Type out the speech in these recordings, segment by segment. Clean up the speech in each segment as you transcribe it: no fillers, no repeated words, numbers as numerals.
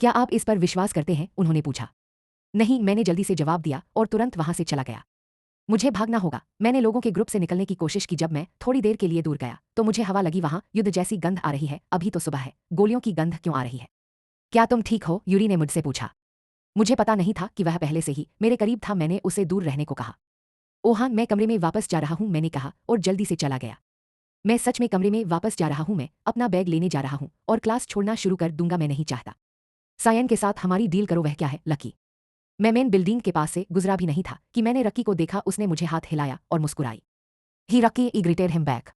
क्या आप इस पर विश्वास करते हैं? उन्होंने पूछा। नहीं, मैंने जल्दी से जवाब दिया और तुरंत वहां से चला गया। मुझे भागना होगा। मैंने लोगों के ग्रुप से निकलने की कोशिश की। जब मैं थोड़ी देर के लिए दूर गया तो मुझे हवा लगी। वहां युद्ध जैसी गंध आ रही है। अभी तो सुबह है, गोलियों की गंध क्यों आ रही है? क्या तुम ठीक हो? यूरी ने मुझसे पूछा। मुझे पता नहीं था कि वह पहले से ही मेरे करीब था। मैंने उसे दूर रहने को कहा। ओह हाँ, मैं कमरे में वापस जा रहा हूँ, मैंने कहा और जल्दी से चला गया। मैं सच में कमरे में वापस जा रहा हूँ। मैं अपना बैग लेने जा रहा हूँ और क्लास छोड़ना शुरू कर दूंगा। मैं नहीं चाहता। सायन के साथ हमारी डील करो। वह क्या है? लकी। मैं मेन बिल्डिंग के पास से गुजरा भी नहीं था कि मैंने रकी को देखा। उसने मुझे हाथ हिलाया और मुस्कुराई। ही रकी ई ग्रेटेड हिम बैक।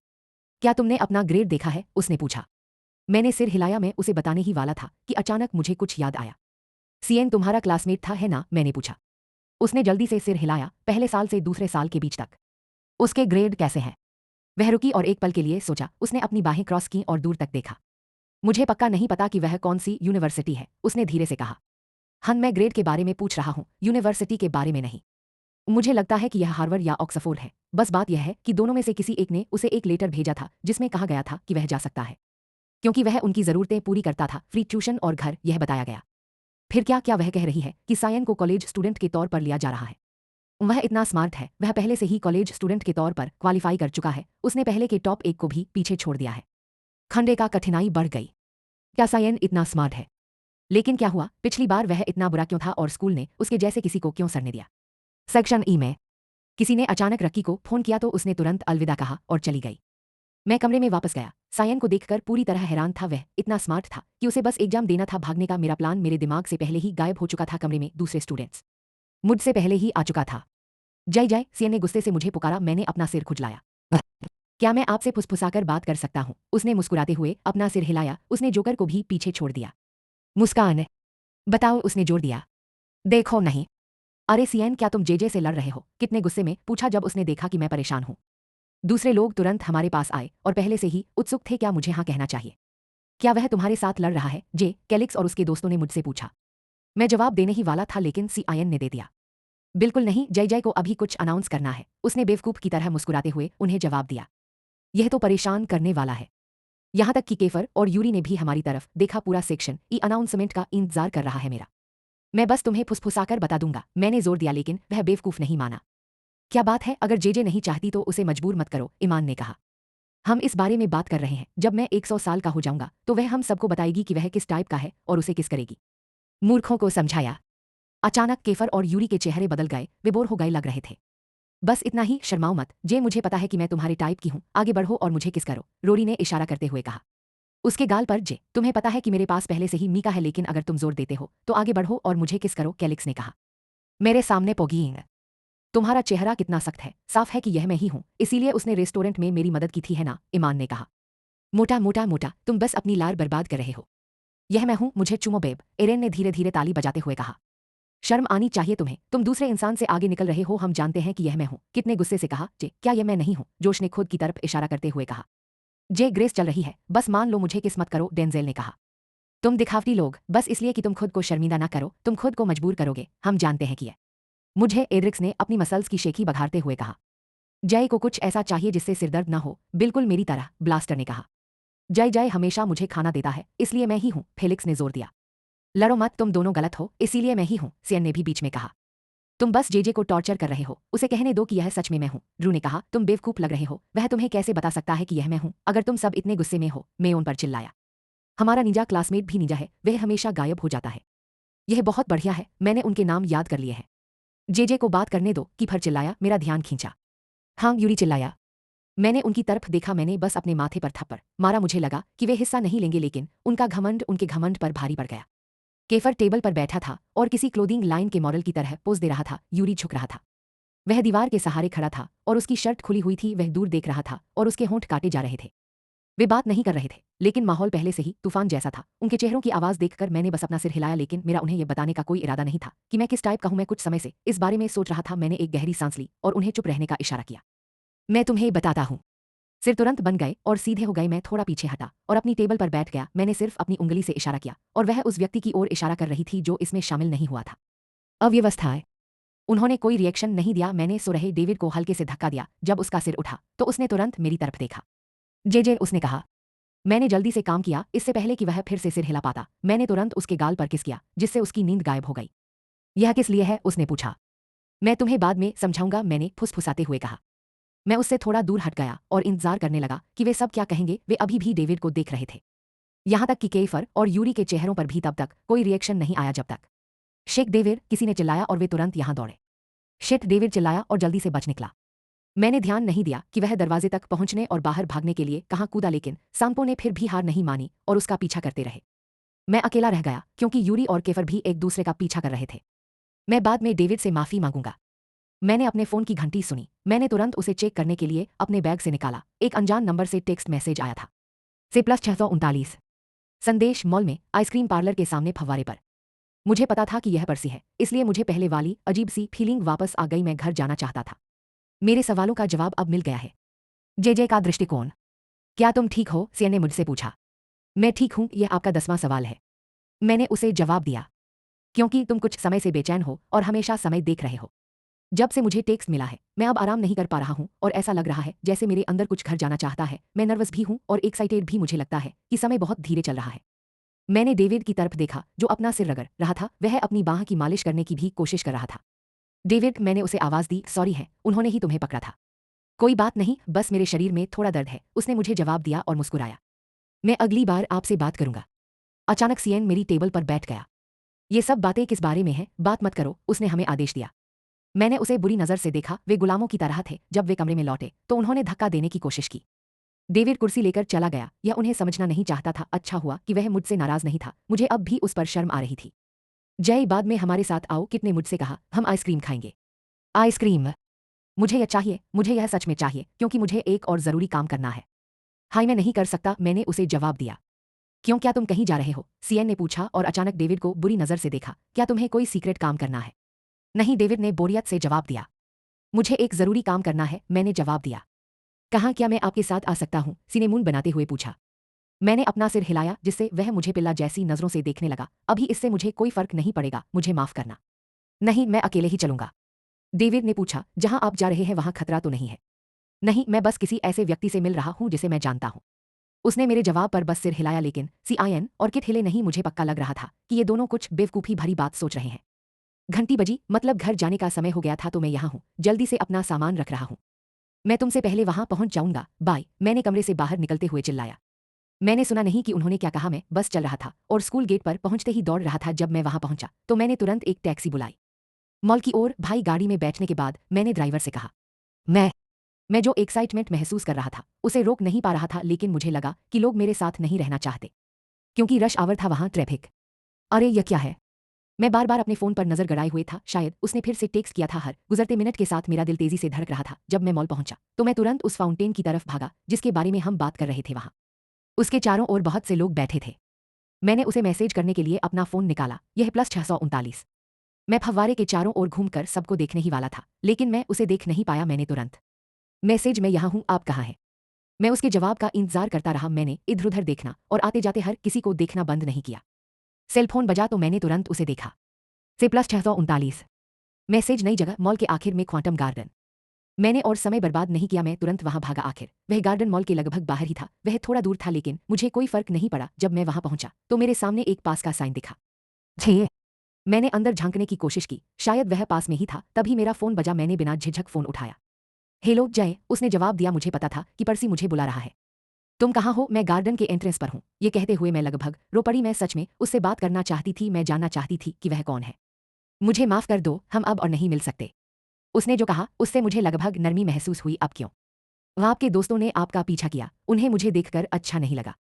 क्या तुमने अपना ग्रेड देखा है? उसने पूछा। मैंने सिर हिलाया। मैं उसे बताने ही वाला था कि अचानक मुझे कुछ याद आया। सीएन तुम्हारा क्लासमेट था, है ना? मैंने पूछा। उसने जल्दी से सिर हिलाया। पहले साल से दूसरे साल के बीच तक। उसके ग्रेड कैसे हैं? वह रुकी और एक पल के लिए सोचा। उसने अपनी बाहें क्रॉस की और दूर तक देखा। मुझे पक्का नहीं पता कि वह कौन सी यूनिवर्सिटी है, उसने धीरे से कहा। हन, मैं ग्रेड के बारे में पूछ रहा हूँ, यूनिवर्सिटी के बारे में नहीं। मुझे लगता है कि यह हार्वर्ड या ऑक्सफोर्ड है। बस बात यह है कि दोनों में से किसी एक ने उसे एक लेटर भेजा था जिसमें कहा गया था कि वह जा सकता है क्योंकि वह उनकी ज़रूरतें पूरी करता था। फ्री ट्यूशन और घर, यह बताया गया। फिर क्या क्या वह कह रही है कि सायन को कॉलेज स्टूडेंट के तौर पर लिया जा रहा है? वह इतना स्मार्ट है। वह पहले से ही कॉलेज स्टूडेंट के तौर पर क्वालिफाई कर चुका है। उसने पहले के टॉप 1 को भी पीछे छोड़ दिया है। खंडे का कठिनाई बढ़ गई। क्या सायन इतना स्मार्ट है? लेकिन क्या हुआ? पिछली बार वह इतना बुरा क्यों था और स्कूल ने उसके जैसे किसी को क्यों सरने दिया? सेक्शन ई में किसी ने अचानक रकी को फोन किया तो उसने तुरंत अलविदा कहा और चली गई। मैं कमरे में वापस गया। सायन को देखकर पूरी तरह हैरान था। वह इतना स्मार्ट था कि उसे बस एग्जाम देना था। भागने का मेरा प्लान मेरे दिमाग से पहले ही गायब हो चुका था। कमरे में दूसरे स्टूडेंट्स मुझसे पहले ही आ चुका था। जय जय, सीएन ने गुस्से से मुझे पुकारा। मैंने अपना सिर खुजलाया। क्या मैं आपसे फुसफुसाकर बात कर सकता हूँ? उसने मुस्कुराते हुए अपना सिर हिलाया। उसने जोकर को भी पीछे छोड़ दिया। मुस्कान। बताओ, उसने जोर दिया। देखो नहीं। अरे सीएन, क्या तुम जेजे से लड़ रहे हो? कितने गुस्से में पूछा जब उसने देखा कि मैं परेशान हूँ। दूसरे लोग तुरंत हमारे पास आए और पहले से ही उत्सुक थे। क्या मुझे हाँ कहना चाहिए? क्या वह तुम्हारे साथ लड़ रहा है? जे कैलिक्स और उसके दोस्तों ने मुझसे पूछा। मैं जवाब देने ही वाला था लेकिन सीआईएन ने दे दिया। बिल्कुल नहीं, जय जय को अभी कुछ अनाउंस करना है, उसने बेवकूफ की तरह मुस्कुराते हुए उन्हें जवाब दिया। यह तो परेशान करने वाला है। यहां तक कि केफर और यूरी ने भी हमारी तरफ देखा। पूरा सेक्शन ई अनाउंसमेंट का इंतजार कर रहा है मेरा। मैं बस तुम्हें फुसफुसाकर बता दूंगा, मैंने जोर दिया लेकिन वह बेवकूफ नहीं माना। क्या बात है? अगर जेजे नहीं चाहती तो उसे मजबूर मत करो, ईमान ने कहा। हम इस बारे में बात कर रहे हैं। जब मैं 100 साल का हो जाऊंगा तो वह हम सबको बताएगी कि वह किस टाइप का है और उसे किस करेगी। मूर्खों को समझाया। अचानक केफर और यूरी के चेहरे बदल गए। वे बोर हो गए लग रहे थे। बस इतना ही, शर्माओ मत। जे मुझे पता है कि मैं तुम्हारे टाइप की हूं। आगे बढ़ो और मुझे किस करो, रोरी ने इशारा करते हुए कहा। उसके गाल पर। जे, तुम्हें पता है कि मेरे पास पहले से ही मीका है लेकिन अगर तुम जोर देते हो तो आगे बढ़ो और मुझे किस करो, कैलिक्स ने कहा। मेरे सामने पोगींग। तुम्हारा चेहरा कितना सख्त है। साफ है कि यह मैं ही हूं, इसीलिए उसने रेस्टोरेंट में मेरी मदद की थी, है ना? ईमान ने कहा। मोटा मोटा मोटा, तुम बस अपनी लार बर्बाद कर रहे हो। यह मैं हूं, मुझे चुमो बेब, एरेन ने धीरे धीरे ताली बजाते हुए कहा। शर्म आनी चाहिए तुम्हें, तुम दूसरे इंसान से आगे निकल रहे हो। हम जानते हैं कि यह मैं हूं, कितने गुस्से से कहा। जे, क्या यह मैं नहीं हूं? जोश ने खुद की तरफ इशारा करते हुए कहा। जे, ग्रेस चल रही है, बस मान लो मुझे किस मत करो, डेंजेल ने कहा। तुम दिखावटी लोग, बस इसलिए कि तुम खुद को शर्मिंदा ना करो, तुम खुद को मजबूर करोगे। हम जानते हैं कि यह मुझे, एड्रिक्स ने अपनी मसल्स की शेखी बघारते हुए कहा। जय को कुछ ऐसा चाहिए जिससे सिरदर्द न हो, बिल्कुल मेरी तरह, ब्लास्टर ने कहा। जय जय हमेशा मुझे खाना देता है, इसलिए मैं ही हूं, फेलिक्स ने जोर दिया। लड़ो मत, तुम दोनों गलत हो, इसीलिए मैं ही हूं, सीएन ने भी बीच में कहा। तुम बस जेजे को टॉर्चर कर रहे हो, उसे कहने दो कि यह सच में मैं हूं, ड्रू ने कहा। तुम बेवकूफ लग रहे हो, वह तुम्हें कैसे बता सकता है कि यह मैं हूं अगर तुम सब इतने गुस्से में हो, मेयोन पर चिल्लाया। हमारा निंजा क्लासमेट भी निंजा है, वह हमेशा गायब हो जाता है। यह बहुत बढ़िया है, मैंने उनके नाम याद कर लिए हैं। जेजे को बात करने दो, कीफर चिल्लाया। मेरा ध्यान खींचा। हाँ, यूरी चिल्लाया। मैंने उनकी तरफ देखा, मैंने बस अपने माथे पर थप्पड़ मारा। मुझे लगा कि वे हिस्सा नहीं लेंगे लेकिन उनका घमंड उनके घमंड पर भारी पड़ गया। केफर टेबल पर बैठा था और किसी क्लोथिंग लाइन के मॉडल की तरह पोज दे रहा था। यूरी झुक रहा था। वह दीवार के सहारे खड़ा था और उसकी शर्ट खुली हुई थी। वह दूर देख रहा था और उसके होंठ काटे जा रहे थे। वे बात नहीं कर रहे थे लेकिन माहौल पहले से ही तूफान जैसा था। उनके चेहरों की आवाज देखकर मैंने बस अपना सिर हिलाया लेकिन मेरा उन्हें यह बताने का कोई इरादा नहीं था कि मैं किस टाइप का हूं। मैं कुछ समय से इस बारे में सोच रहा था। मैंने एक गहरी सांस ली और उन्हें चुप रहने का इशारा किया। मैं तुम्हें बताता हूं। सिर तुरंत बन गए और सीधे हो गए। मैं थोड़ा पीछे हटा और अपनी टेबल पर बैठ गया। मैंने सिर्फ अपनी उंगली से इशारा किया और वह उस व्यक्ति की ओर इशारा कर रही थी जो इसमें शामिल नहीं हुआ था। अव्यवस्थाएं। उन्होंने कोई रिएक्शन नहीं दिया। मैंने सो रहे डेविड को हल्के से धक्का दिया। जब उसका सिर उठा तो उसने तुरंत मेरी तरफ देखा। जे जे, उसने कहा। मैंने जल्दी से काम किया इससे पहले कि वह फिर से सिर हिला पाता। मैंने तुरंत उसके गाल पर किस किया जिससे उसकी नींद गायब हो गई। यह किस लिए है? उसने पूछा। मैं तुम्हें बाद में समझाऊंगा, मैंने फुसफुसाते हुए कहा। मैं उससे थोड़ा दूर हट गया और इंतजार करने लगा कि वे सब क्या कहेंगे। वे अभी भी डेविड को देख रहे थे, यहां तक कि केफर और यूरी के चेहरों पर भी तब तक कोई रिएक्शन नहीं आया जब तक। शेख डेविड, किसी ने चिल्लाया और वे तुरंत यहां दौड़े। शिट, डेविड चिल्लाया और जल्दी से बच निकला। मैंने ध्यान नहीं दिया कि वह दरवाजे तक पहुंचने और बाहर भागने के लिए कहां कूदा, लेकिन सांपो ने फिर भी हार नहीं मानी और उसका पीछा करते रहे। मैं अकेला रह गया क्योंकि यूरी और केफर भी एक दूसरे का पीछा कर रहे थे। मैं बाद में डेविड से माफी मांगूंगा। मैंने अपने फोन की घंटी सुनी। मैंने तुरंत उसे चेक करने के लिए अपने बैग से निकाला। एक अनजान नंबर से टेक्स्ट मैसेज आया था। से प्लस 639 संदेश, मॉल में आइसक्रीम पार्लर के सामने फव्वारे पर। मुझे पता था कि यह परसी है, इसलिए मुझे पहले वाली अजीब सी फीलिंग वापस आ गई। मैं घर जाना चाहता था। मेरे सवालों का जवाब अब मिल गया है। जेजे का दृष्टिकोण। क्या तुम ठीक हो? सियन ने मुझसे पूछा। मैं ठीक हूं, यह आपका 10वां सवाल है। मैंने उसे जवाब दिया। क्योंकि तुम कुछ समय से बेचैन हो और हमेशा समय देख रहे हो। जब से मुझे टेक्स्ट मिला है मैं अब आराम नहीं कर पा रहा हूं और ऐसा लग रहा है जैसे मेरे अंदर कुछ घर जाना चाहता है। मैं नर्वस भी हूं और एक्साइटेड भी। मुझे लगता है कि समय बहुत धीरे चल रहा है। मैंने डेविड की तरफ देखा जो अपना सिर रगड़ रहा था। वह अपनी बाह की मालिश करने की भी कोशिश कर रहा था। डेविड, मैंने उसे आवाज दी। सॉरी है, उन्होंने ही तुम्हें पकड़ा था। कोई बात नहीं, बस मेरे शरीर में थोड़ा दर्द है, उसने मुझे जवाब दिया और मुस्कुराया। मैं अगली बार आपसे बात करूंगा। अचानक सियन मेरी टेबल पर बैठ गया। ये सब बातें किस बारे में हैं? बात मत करो, उसने हमें आदेश दिया। मैंने उसे बुरी नजर से देखा। वे गुलामों की तरह थे। जब वे कमरे में लौटे तो उन्होंने धक्का देने की कोशिश की। डेविड कुर्सी लेकर चला गया। यह उन्हें समझना नहीं चाहता था। अच्छा हुआ कि वह मुझसे नाराज नहीं था। मुझे अब भी उस पर शर्म आ रही थी। जय, बाद में हमारे साथ आओ, किट ने मुझसे कहा। हम आइसक्रीम खाएंगे। आइसक्रीम? मुझे यह चाहिए, मुझे यह सच में चाहिए क्योंकि मुझे एक और जरूरी काम करना है। हाय, मैं नहीं कर सकता, मैंने उसे जवाब दिया। क्यों, क्या तुम कहीं जा रहे हो? सीएन ने पूछा और अचानक डेविड को बुरी नजर से देखा। क्या तुम्हें कोई सीक्रेट काम करना है? नहीं, डेविड ने बोरियत से जवाब दिया। मुझे एक जरूरी काम करना है, मैंने जवाब दिया। कहाँ? क्या मैं आपके साथ आ सकता हूँ? सिनेमून बनाते हुए पूछा। मैंने अपना सिर हिलाया जिससे वह मुझे पिल्ला जैसी नजरों से देखने लगा। अभी इससे मुझे कोई फर्क नहीं पड़ेगा, मुझे माफ करना। नहीं, मैं अकेले ही चलूंगा। डेविड ने पूछा। जहां आप जा रहे हैं वहां खतरा तो नहीं है? नहीं, मैं बस किसी ऐसे व्यक्ति से मिल रहा हूं जिसे मैं जानता हूं। उसने मेरे जवाब पर बस सिर हिलाया, लेकिन सीआईएन और किट हिले नहीं। मुझे पक्का लग रहा था कि ये दोनों कुछ बेवकूफ़ी भरी बात सोच रहे हैं। घंटी बजी, मतलब घर जाने का समय हो गया था। तो मैं यहाँ हूँ, जल्दी से अपना सामान रख रहा हूँ। मैं तुमसे पहले वहां पहुंच जाऊंगा, बाय, मैंने कमरे से बाहर निकलते हुए चिल्लाया। मैंने सुना नहीं कि उन्होंने क्या कहा। मैं बस चल रहा था और स्कूल गेट पर पहुंचते ही दौड़ रहा था। जब मैं वहां पहुंचा तो मैंने तुरंत एक टैक्सी बुलाई। मॉल की ओर। भाई, गाड़ी में बैठने के बाद मैंने ड्राइवर से कहा। मैं जो एक्साइटमेंट महसूस कर रहा था उसे रोक नहीं पा रहा था, लेकिन मुझे लगा कि लोग मेरे साथ नहीं रहना चाहते क्योंकि रश आवर था वहां, ट्रैफिक। अरे यह क्या है? मैं बार बार अपने फोन पर नजर गड़ाए हुए था। शायद उसने फिर से टेक्स्ट किया था। हर गुजरते मिनट के साथ मेरा दिल तेजी से धड़क रहा था। जब मैं मॉल पहुंचा तो मैं तुरंत उस फाउंटेन की तरफ भागा जिसके बारे में हम बात कर रहे थे। वहां उसके चारों ओर बहुत से लोग बैठे थे। मैंने उसे मैसेज करने के लिए अपना फोन निकाला। यह प्लस 639। मैं फव्वारे के चारों ओर घूमकर सबको देखने ही वाला था, लेकिन मैं उसे देख नहीं पाया। मैंने तुरंत मैसेज, मैं यहाँ हूँ, आप कहाँ हैं? मैं उसके जवाब का इंतजार करता रहा। मैंने इधर उधर देखना और आते जाते हर किसी को देखना बंद नहीं किया। सेलफोन बजा तो मैंने तुरंत उसे देखा। से प्लस 639 मैसेज, नई जगह, मॉल के आखिर में क्वांटम गार्डन। मैंने और समय बर्बाद नहीं किया, मैं तुरंत वहां भागा। आखिर वह गार्डन मॉल के लगभग बाहर ही था। वह थोड़ा दूर था, लेकिन मुझे कोई फर्क नहीं पड़ा। जब मैं वहां पहुंचा तो मेरे सामने एक पास का साइन दिखा। छे मैंने अंदर झांकने की कोशिश की, शायद वह पास में ही था। तभी मेरा फोन बजा। मैंने बिना झिझक फोन उठाया। हेलो जय, उसने जवाब दिया। मुझे पता था कि पर्सी मुझे बुला रहा है। तुम कहाँ हो? मैं गार्डन के एंट्रेंस पर हूँ। ये कहते हुए मैं लगभग रो पड़ी। मैं सच में उससे बात करना चाहती थी। मैं जानना चाहती थी कि वह कौन है। मुझे माफ कर दो, हम अब और नहीं मिल सकते। उसने जो कहा उससे मुझे लगभग नरमी महसूस हुई। अब क्यों? वह आपके दोस्तों ने आपका पीछा किया, उन्हें मुझे देखकर अच्छा नहीं लगा।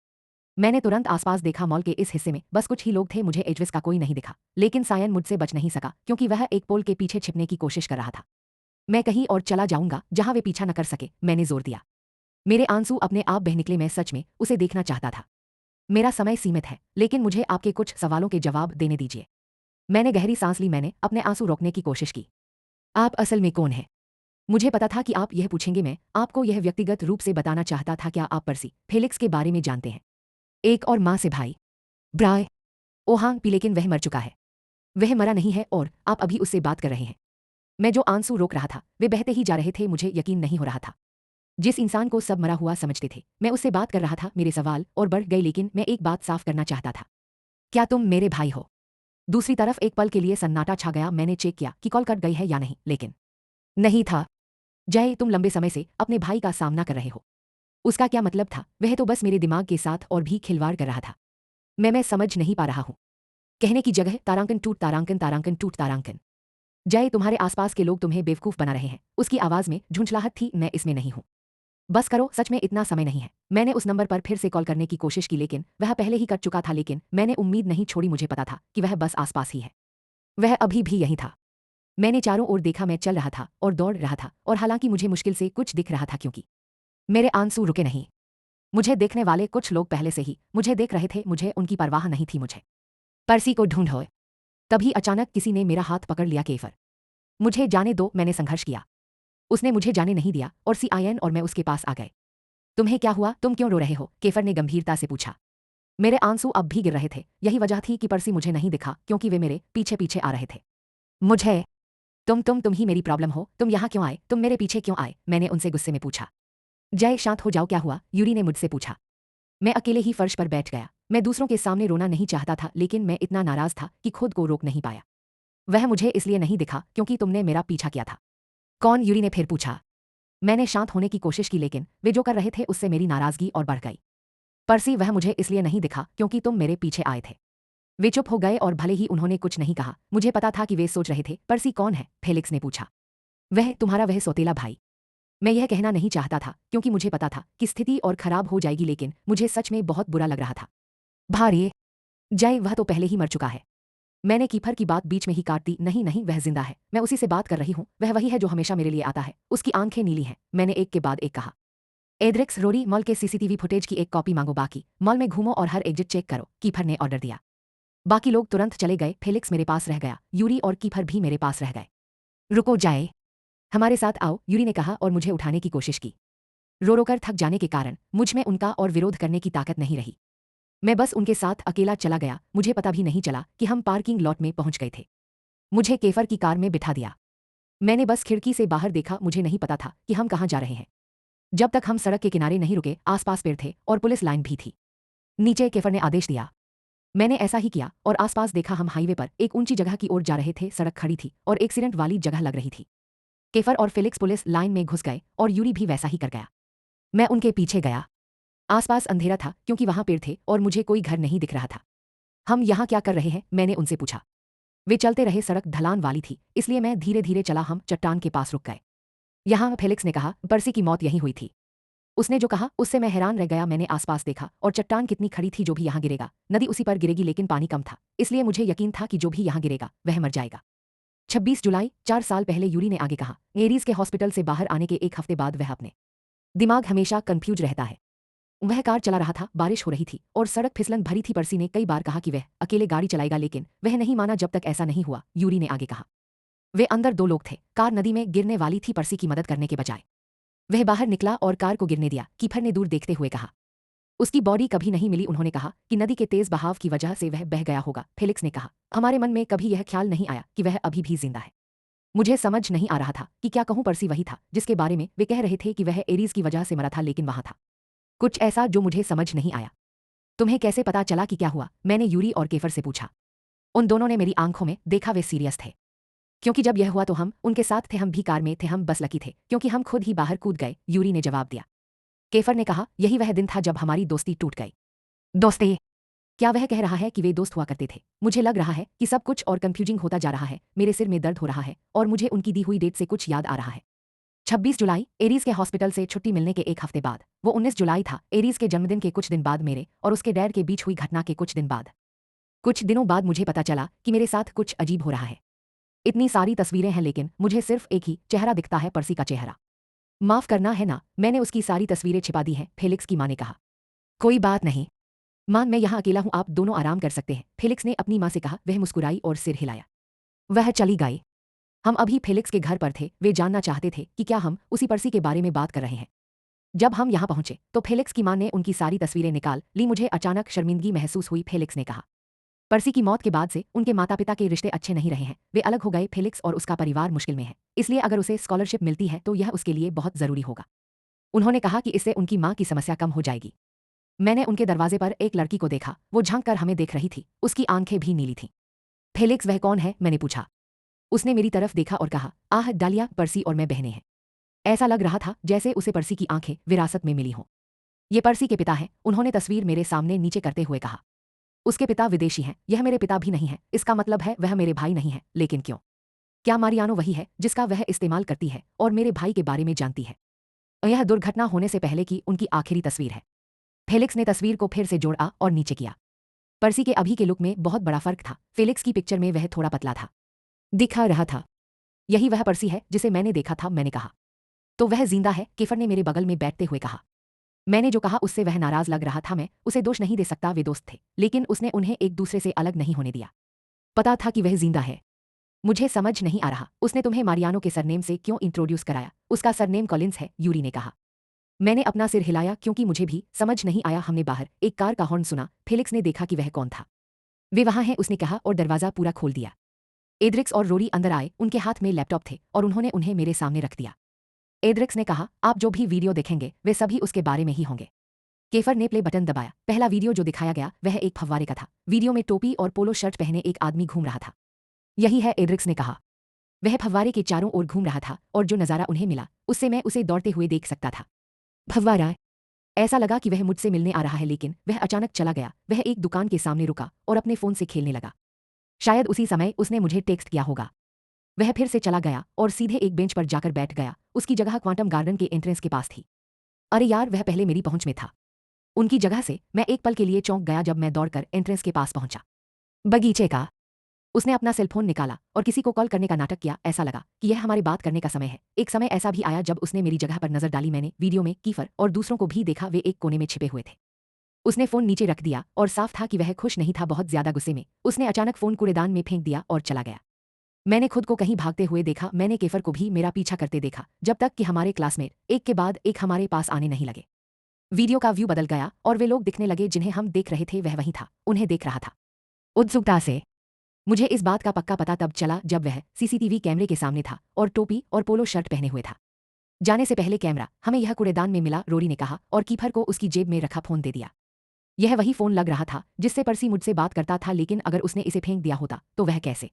मैंने तुरंत आसपास देखा। मॉल के इस हिस्से में बस कुछ ही लोग थे। मुझे एजविस का कोई नहीं दिखा, लेकिन सायन मुझसे बच नहीं सका क्योंकि वह एक पोल के पीछे छिपने की कोशिश कर रहा था। मैं कहीं और चला जाऊंगा जहां वे पीछा न कर सके, मैंने जोर दिया। मेरे आंसू अपने आप बह निकले। मैं सच में उसे देखना चाहता था। मेरा समय सीमित है, लेकिन मुझे आपके कुछ सवालों के जवाब देने दीजिए। मैंने गहरी सांस ली। मैंने अपने आंसू रोकने की कोशिश की। आप असल में कौन हैं? मुझे पता था कि आप यह पूछेंगे। मैं आपको यह व्यक्तिगत रूप से बताना चाहता था। क्या आप पर्सी फेलिक्स के बारे में जानते हैं? एक और माँ से भाई ब्राय। ओ हाँ, लेकिन वह मर चुका है। वह मरा नहीं है और आप अभी उससे बात कर रहे हैं। मैं जो आंसू रोक रहा था वे बहते ही जा रहे थे। मुझे यकीन नहीं हो रहा था। जिस इंसान को सब मरा हुआ समझते थे, मैं उससे बात कर रहा था। मेरे सवाल और बढ़ गए, लेकिन मैं एक बात साफ करना चाहता था। क्या तुम मेरे भाई हो? दूसरी तरफ एक पल के लिए सन्नाटा छा गया। मैंने चेक किया कि कॉल कट गई है या नहीं, लेकिन नहीं था। जय, तुम लंबे समय से अपने भाई का सामना कर रहे हो। उसका क्या मतलब था? वह तो बस मेरे दिमाग के साथ और भी खिलवाड़ कर रहा था। मैं समझ नहीं पा रहा हूं। कहने की जगह तारांकन टूट तारांकन तारांकन टूट तारांकन। जय, तुम्हारे आसपास के लोग तुम्हें बेवकूफ बना रहे हैं। उसकी आवाज में झुंझलाहट थी। मैं इसमें नहीं हूं। बस करो, सच में इतना समय नहीं है। मैंने उस नंबर पर फिर से कॉल करने की कोशिश की, लेकिन वह पहले ही कट चुका था। लेकिन मैंने उम्मीद नहीं छोड़ी। मुझे पता था कि वह बस आसपास ही है। वह अभी भी यहीं था। मैंने चारों ओर देखा। मैं चल रहा था और दौड़ रहा था, और हालांकि मुझे मुश्किल से कुछ दिख रहा था क्योंकि मेरे आंसू रुके नहीं। मुझे देखने वाले कुछ लोग पहले से ही मुझे देख रहे थे। मुझे उनकी परवाह नहीं थी। मुझे पर्सी को ढूंढो। तभी अचानक किसी ने मेरा हाथ पकड़ लिया। केफर, मुझे जाने दो। मैंने संघर्ष किया। उसने मुझे जाने नहीं दिया और CIN और मैं उसके पास आ गए। तुम्हें क्या हुआ? तुम क्यों रो रहे हो? केफर ने गंभीरता से पूछा। मेरे आंसू अब भी गिर रहे थे। यही वजह थी कि पर्सी मुझे नहीं दिखा, क्योंकि वे मेरे पीछे पीछे आ रहे थे। मुझे तुम ही मेरी प्रॉब्लम हो। तुम यहाँ क्यों आए? तुम मेरे पीछे क्यों आए? मैंने उनसे गुस्से में पूछा। जय, शांत हो जाओ। क्या हुआ? यूरी ने मुझसे पूछा। मैं अकेले ही फर्श पर बैठ गया। मैं दूसरों के सामने रोना नहीं चाहता था, लेकिन मैं इतना नाराज था कि खुद को रोक नहीं पाया। वह मुझे इसलिए नहीं दिखा क्योंकि तुमने मेरा पीछा किया था। कौन? यूरी ने फिर पूछा। मैंने शांत होने की कोशिश की, लेकिन वे जो कर रहे थे उससे मेरी नाराजगी और बढ़ गई। पर्सी, वह मुझे इसलिए नहीं दिखा क्योंकि तुम मेरे पीछे आए थे। वे चुप हो गए और भले ही उन्होंने कुछ नहीं कहा, मुझे पता था कि वे सोच रहे थे। पर्सी कौन है? फेलिक्स ने पूछा। वह तुम्हारा वह सौतेला भाई। मैं यह कहना नहीं चाहता था क्योंकि मुझे पता था कि स्थिति और खराब हो जाएगी, लेकिन मुझे सच में बहुत बुरा लग रहा था। भार्य? जय, वह तो पहले ही मर चुका है। मैंने कीफर की बात बीच में ही काट दी। नहीं नहीं, वह जिंदा है। मैं उसी से बात कर रही हूँ। वह वही है जो हमेशा मेरे लिए आता है। उसकी आंखें नीली हैं। मैंने एक के बाद एक कहा। एड्रिक्स, रोरी, मॉल के CCTV फुटेज की एक कॉपी मांगो। बाकी मॉल में घूमो और हर एग्जिट चेक करो। कीफर ने ऑर्डर दिया। बाकी लोग तुरंत चले गए। फेलिक्स मेरे पास रह गया। यूरी और कीफर भी मेरे पास रह गए। रुको जाए, हमारे साथ आओ, यूरी ने कहा और मुझे उठाने की कोशिश की। रो रो कर थक जाने के कारण मुझ में उनका और विरोध करने की ताकत नहीं रही। मैं बस उनके साथ अकेला चला गया। मुझे पता भी नहीं चला कि हम पार्किंग लॉट में पहुंच गए थे। मुझे केफर की कार में बिठा दिया। मैंने बस खिड़की से बाहर देखा। मुझे नहीं पता था कि हम कहाँ जा रहे हैं। जब तक हम सड़क के किनारे नहीं रुके, आसपास पेड़ थे और पुलिस लाइन भी थी। नीचे, केफर ने आदेश दिया। मैंने ऐसा ही किया और आसपास देखा। हम हाईवे पर एक ऊंची जगह की ओर जा रहे थे। सड़क खड़ी थी और एक्सीडेंट वाली जगह लग रही थी। केफर और फेलिक्स पुलिस लाइन में घुस गए और यूरी भी वैसा ही कर गया। मैं उनके पीछे गया। आसपास अंधेरा था क्योंकि वहां पेड़ थे और मुझे कोई घर नहीं दिख रहा था। हम यहाँ क्या कर रहे हैं? मैंने उनसे पूछा। वे चलते रहे। सड़क ढलान वाली थी, इसलिए मैं धीरे धीरे चला। हम चट्टान के पास रुक गए। यहाँ, फेलिक्स ने कहा, पर्सी की मौत यहीं हुई थी। उसने जो कहा उससे मैं हैरान रह गया। मैंने आसपास देखा और चट्टान कितनी खड़ी थी। जो भी यहाँ गिरेगा, नदी उसी पर गिरेगी, लेकिन पानी कम था, इसलिए मुझे यकीन था कि जो भी यहाँ गिरेगा वह मर जाएगा। 26 जुलाई, 4 साल पहले, यूरी ने आगे कहा। एरीज के हॉस्पिटल से बाहर आने के एक हफ्ते बाद वह अपने दिमाग हमेशा कंफ्यूज रहता है। वह कार चला रहा था। बारिश हो रही थी और सड़क फिसलन भरी थी। पर्सी ने कई बार कहा कि वह अकेले गाड़ी चलाएगा, लेकिन वह नहीं माना जब तक ऐसा नहीं हुआ। यूरी ने आगे कहा। वे अंदर 2 लोग थे। कार नदी में गिरने वाली थी। पर्सी की मदद करने के बजाय वह बाहर निकला और कार को गिरने दिया। कीफर ने दूर देखते हुए कहा। उसकी बॉडी कभी नहीं मिली। उन्होंने कहा कि नदी के तेज बहाव की वजह से वह बह गया होगा। फेलिक्स ने कहा। हमारे मन में कभी यह ख्याल नहीं आया कि वह अभी भी जिंदा है। मुझे समझ नहीं आ रहा था कि क्या कहूं। पर्सी वही था जिसके बारे में वे कह रहे थे कि वह एरीज की वजह से मरा था, लेकिन वहां था कुछ ऐसा जो मुझे समझ नहीं आया। तुम्हें कैसे पता चला कि क्या हुआ? मैंने यूरी और केफर से पूछा। उन दोनों ने मेरी आंखों में देखा। वे सीरियस थे क्योंकि जब यह हुआ तो हम उनके साथ थे। हम भी कार में थे। हम बस लकी थे क्योंकि हम खुद ही बाहर कूद गए। यूरी ने जवाब दिया। केफर ने कहा, यही वह दिन था जब हमारी दोस्ती टूट गई। दोस्ती? क्या वह कह रहा है कि वे दोस्त हुआ करते थे? मुझे लग रहा है कि सब कुछ और कंफ्यूजिंग होता जा रहा है। मेरे सिर में दर्द हो रहा है और मुझे उनकी दी हुई डेट से कुछ याद आ रहा है। 26 जुलाई, एरीज के हॉस्पिटल से छुट्टी मिलने के एक हफ्ते बाद। वो 19 जुलाई था, एरीज के जन्मदिन के कुछ दिन बाद। मेरे और उसके डैड के बीच हुई घटना के कुछ दिन बाद। कुछ दिनों बाद मुझे पता चला कि मेरे साथ कुछ अजीब हो रहा है। इतनी सारी तस्वीरें हैं, लेकिन मुझे सिर्फ एक ही चेहरा दिखता है, पर्सी का चेहरा। माफ करना है ना, मैंने उसकी सारी तस्वीरें छिपा दी हैं, फेलिक्स की मां ने कहा। कोई बात नहीं मां, मैं यहाँ अकेला हूँ, आप दोनों आराम कर सकते हैं, फेलिक्स ने अपनी मां से कहा। वह मुस्कुराई और सिर हिलाया। वह चली गई। हम अभी फेलिक्स के घर पर थे। वे जानना चाहते थे कि क्या हम उसी पर्सी के बारे में बात कर रहे हैं। जब हम यहाँ पहुंचे तो फेलिक्स की मां ने उनकी सारी तस्वीरें निकाल ली। मुझे अचानक शर्मिंदगी महसूस हुई। फेलिक्स ने कहा, पर्सी की मौत के बाद से उनके माता पिता के रिश्ते अच्छे नहीं रहे हैं। वे अलग हो गए। फेलिक्स और उसका परिवार मुश्किल में है, इसलिए अगर उसे स्कॉलरशिप मिलती है तो यह उसके लिए बहुत जरूरी होगा। उन्होंने कहा कि इससे उनकी माँ की समस्या कम हो जाएगी। मैंने उनके दरवाजे पर एक लड़की को देखा, वो झांक कर हमें देख रही थी, उसकी आंखें भी नीली थीं। फेलिक्स वह कौन है? मैंने पूछा। उसने मेरी तरफ देखा और कहा, आह डालिया, पर्सी और मैं बहनें हैं। ऐसा लग रहा था जैसे उसे पर्सी की आंखें विरासत में मिली हों। ये पर्सी के पिता हैं, उन्होंने तस्वीर मेरे सामने नीचे करते हुए कहा। उसके पिता विदेशी हैं, यह मेरे पिता भी नहीं है, इसका मतलब है वह मेरे भाई नहीं है, लेकिन क्यों? क्या मारियानो वही है जिसका वह इस्तेमाल करती है और मेरे भाई के बारे में जानती है? यह दुर्घटना होने से पहले की उनकी आखिरी तस्वीर है। फेलिक्स ने तस्वीर को फिर से जोड़ा और नीचे किया। पर्सी के अभी के लुक में बहुत बड़ा फर्क था। फेलिक्स की पिक्चर में वह थोड़ा पतला था, दिखा रहा था। यही वह पर्सी है जिसे मैंने देखा था, मैंने कहा। तो वह जिंदा है? केफर ने मेरे बगल में बैठते हुए कहा। मैंने जो कहा उससे वह नाराज लग रहा था। मैं उसे दोष नहीं दे सकता, वे दोस्त थे, लेकिन उसने उन्हें एक दूसरे से अलग नहीं होने दिया। पता था कि वह जिंदा है। मुझे समझ नहीं आ रहा, उसने तुम्हें मारियानो के सरनेम से क्यों इंट्रोड्यूस कराया? उसका सरनेम कॉलिंस है, यूरी ने कहा। मैंने अपना सिर हिलाया क्योंकि मुझे भी समझ नहीं आया। हमने बाहर एक कार का हॉर्न सुना। फेलिक्स ने देखा कि वह कौन था। वे वहां हैं, उसने कहा और दरवाजा पूरा खोल दिया। एड्रिक्स और रोरी अंदर आए, उनके हाथ में लैपटॉप थे और उन्होंने उन्हें मेरे सामने रख दिया। एड्रिक्स ने कहा, आप जो भी वीडियो देखेंगे वे सभी उसके बारे में ही होंगे। केफर ने प्ले बटन दबाया। पहला वीडियो जो दिखाया गया वह एक फव्वारे का था। वीडियो में टोपी और पोलो शर्ट पहने एक आदमी घूम रहा था। यही है, एड्रिक्स ने कहा। वह फव्वारे के चारों ओर घूम रहा था और जो नज़ारा उन्हें मिला उससे मैं उसे दौड़ते हुए देख सकता था। फव्वारा, ऐसा लगा कि वह मुझसे मिलने आ रहा है, लेकिन वह अचानक चला गया। वह एक दुकान के सामने रुका और अपने फ़ोन से खेलने लगा। शायद उसी समय उसने मुझे टेक्स्ट किया होगा। वह फिर से चला गया और सीधे एक बेंच पर जाकर बैठ गया। उसकी जगह क्वांटम गार्डन के एंट्रेंस के पास थी। अरे यार, वह पहले मेरी पहुंच में था। उनकी जगह से मैं एक पल के लिए चौंक गया जब मैं दौड़कर एंट्रेंस के पास पहुंचा। बगीचे का। उसने अपना सेलफोन निकाला और किसी को कॉल करने का नाटक किया। ऐसा लगा कि यह हमारे बात करने का समय है। एक समय ऐसा भी आया जब उसने मेरी जगह पर नजर डाली। मैंने वीडियो में कीफर और दूसरों को भी देखा, वे एक कोने में छिपे हुए थे। उसने फोन नीचे रख दिया और साफ था कि वह खुश नहीं था, बहुत ज्यादा गुस्से में। उसने अचानक फोन कूड़ेदान में फेंक दिया और चला गया। मैंने खुद को कहीं भागते हुए देखा। मैंने केफर को भी मेरा पीछा करते देखा, जब तक कि हमारे क्लासमेट एक के बाद एक हमारे पास आने नहीं लगे। वीडियो का व्यू बदल गया और वे लोग दिखने लगे जिन्हें हम देख रहे थे। वह वहीं था, उन्हें देख रहा था उत्सुकता से। मुझे इस बात का पक्का पता तब चला जब वह सीसीटीवी कैमरे के सामने था और टोपी और पोलो शर्ट पहने हुए था। जाने से पहले कैमरा हमें यह कूड़ेदान में मिला, रोरी ने कहा, और कीफर को उसकी जेब में रखा फोन दे दिया। यह वही फोन लग रहा था जिससे पर्सी मुझसे बात करता था, लेकिन अगर उसने इसे फेंक दिया होता तो वह कैसे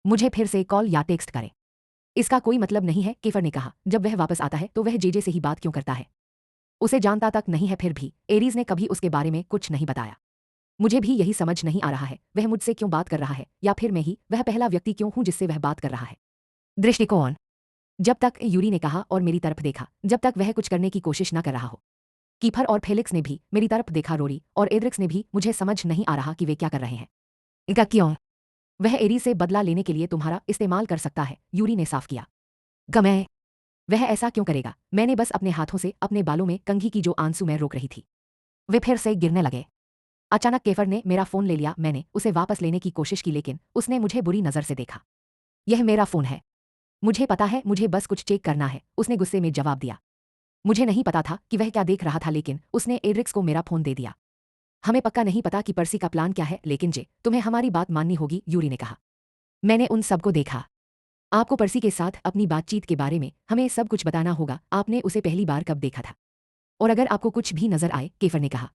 मुझे फिर से कॉल या टेक्स्ट करे? इसका कोई मतलब नहीं है, केफर ने कहा। जब वह वापस आता है तो वह जेजे से ही बात क्यों करता है? उसे जानता तक नहीं है। फिर भी एरीज ने कभी उसके बारे में कुछ नहीं बताया। मुझे भी यही समझ नहीं आ रहा है, वह मुझसे क्यों बात कर रहा है, या फिर मैं ही वह पहला व्यक्ति क्यों हूं जिससे वह बात कर रहा है? दृष्टिकोण। जब तक, यूरी ने कहा और मेरी तरफ देखा, जब तक वह कुछ करने की कोशिश न कर रहा हो। कीफर और फेलिक्स ने भी मेरी तरफ देखा, रोरी और एड्रिक्स ने भी। मुझे समझ नहीं आ रहा कि वे क्या कर रहे हैं। इनका क्यों? वह एरी से बदला लेने के लिए तुम्हारा इस्तेमाल कर सकता है, यूरी ने साफ किया। गमै, वह ऐसा क्यों करेगा? मैंने बस अपने हाथों से अपने बालों में कंघी की जो आंसू मैं रोक रही थी, वे फिर से गिरने लगे। अचानक केफर ने मेरा फोन ले लिया। मैंने उसे वापस लेने की कोशिश की, लेकिन उसने मुझे बुरी नजर से देखा। यह मेरा फोन है, मुझे पता है, मुझे बस कुछ चेक करना है, उसने गुस्से में जवाब दिया। मुझे नहीं पता था कि वह क्या देख रहा था, लेकिन उसने एड्रिक्स को मेरा फोन दे दिया। हमें पक्का नहीं पता कि पर्सी का प्लान क्या है, लेकिन जे तुम्हें हमारी बात माननी होगी, यूरी ने कहा। मैंने उन सबको देखा। आपको पर्सी के साथ अपनी बातचीत के बारे में हमें सब कुछ बताना होगा। आपने उसे पहली बार कब देखा था? और अगर आपको कुछ भी नजर आए, केफर ने कहा।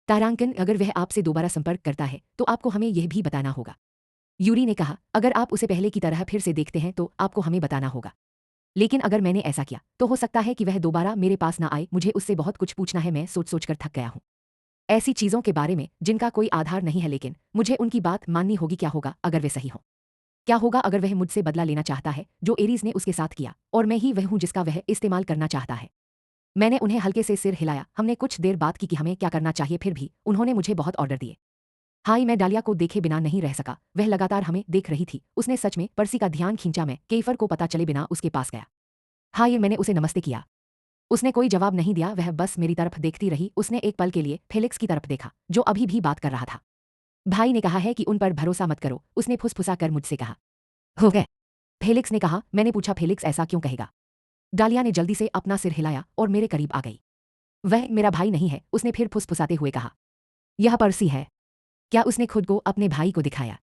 तारांकन, अगर वह आपसे दोबारा संपर्क करता है तो आपको हमें यह भी बताना होगा, यूरी ने कहा। अगर आप उसे पहले की तरह फिर से देखते हैं तो आपको हमें बताना होगा, लेकिन अगर मैंने ऐसा किया तो हो सकता है कि वह दोबारा मेरे पास ना आए। मुझे उससे बहुत कुछ पूछना है, मैं सोच सोच कर थक गया हूं, ऐसी चीजों के बारे में जिनका कोई आधार नहीं है, लेकिन मुझे उनकी बात माननी होगी। क्या होगा अगर वे सही हो? क्या होगा अगर वह मुझसे बदला लेना चाहता है, जो एरीज ने उसके साथ किया, और मैं ही वह हूं जिसका वह इस्तेमाल करना चाहता है? मैंने उन्हें हल्के से सिर हिलाया। हमने कुछ देर बात की कि हमें क्या करना चाहिए, फिर भी उन्होंने मुझे बहुत ऑर्डर दिए। हाई, मैं डालिया को देखे बिना नहीं रह सका। वह लगातार हमें देख रही थी। उसने सच में पर्सी का ध्यान खींचा। मैं केफर को पता चले बिना उसके पास गया। हाय, मैंने उसे नमस्ते किया। उसने कोई जवाब नहीं दिया, वह बस मेरी तरफ देखती रही। उसने एक पल के लिए फेलिक्स की तरफ देखा, जो अभी भी बात कर रहा था। भाई ने कहा है कि उन पर भरोसा मत करो, उसने फुसफुसा कर मुझसे कहा। हो गए? फेलिक्स ने कहा। मैंने पूछा, फेलिक्स ऐसा क्यों कहेगा? डालिया ने जल्दी से अपना सिर हिलाया और मेरे करीब आ गई। वह मेरा भाई नहीं है, उसने फिर फुसफुसाते हुए कहा। यह पर्सी है। क्या उसने खुद को अपने भाई को दिखाया?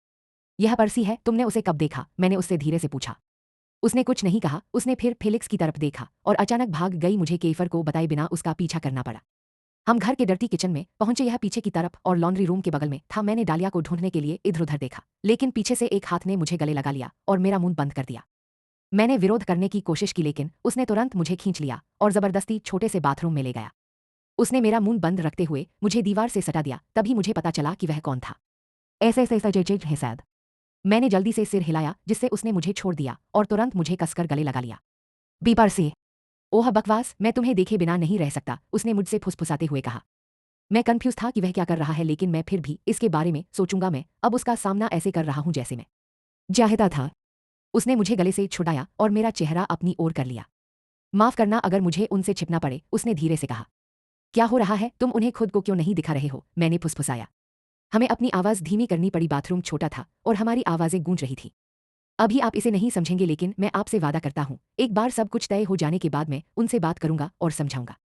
यह पर्सी है, तुमने उसे कब देखा? मैंने उससे धीरे से पूछा। उसने कुछ नहीं कहा। उसने फिर फेलिक्स की तरफ देखा और अचानक भाग गई। मुझे केफर को बताए बिना उसका पीछा करना पड़ा। हम घर के डर्टी किचन में पहुंचे। यह पीछे की तरफ और लॉन्ड्री रूम के बगल में था। मैंने डालिया को ढूंढने के लिए इधर उधर देखा, लेकिन पीछे से एक हाथ ने मुझे गले लगा लिया और मेरा मुंह बंद कर दिया। मैंने विरोध करने की कोशिश की, लेकिन उसने तुरंत मुझे खींच लिया और जबरदस्ती छोटे से बाथरूम में ले गया। उसने मेरा मुंह बंद रखते हुए मुझे दीवार से सटा दिया। तभी मुझे पता चला कि वह कौन था। ऐसे ऐसे ऐसे जय है शायद। मैंने जल्दी से सिर हिलाया, जिससे उसने मुझे छोड़ दिया और तुरंत मुझे कसकर गले लगा लिया। बीपर से। ओह बकवास, मैं तुम्हें देखे बिना नहीं रह सकता, उसने मुझसे फुसफुसाते हुए कहा। मैं कंफ्यूज था कि वह क्या कर रहा है, लेकिन मैं फिर भी इसके बारे में सोचूंगा। मैं अब उसका सामना ऐसे कर रहा हूं जैसे मैं चाहता था। उसने मुझे गले से छुड़ाया और मेरा चेहरा अपनी ओर कर लिया। माफ करना अगर मुझे उनसे छिपना पड़े, उसने धीरे से कहा। क्या हो रहा है? तुम उन्हें खुद को क्यों नहीं दिखा रहे हो? मैंने फुसफुसाया। हमें अपनी आवाज धीमी करनी पड़ी। बाथरूम छोटा था और हमारी आवाजें गूंज रही थी। अभी आप इसे नहीं समझेंगे, लेकिन मैं आपसे वादा करता हूं, एक बार सब कुछ तय हो जाने के बाद मैं उनसे बात करूंगा और समझाऊंगा।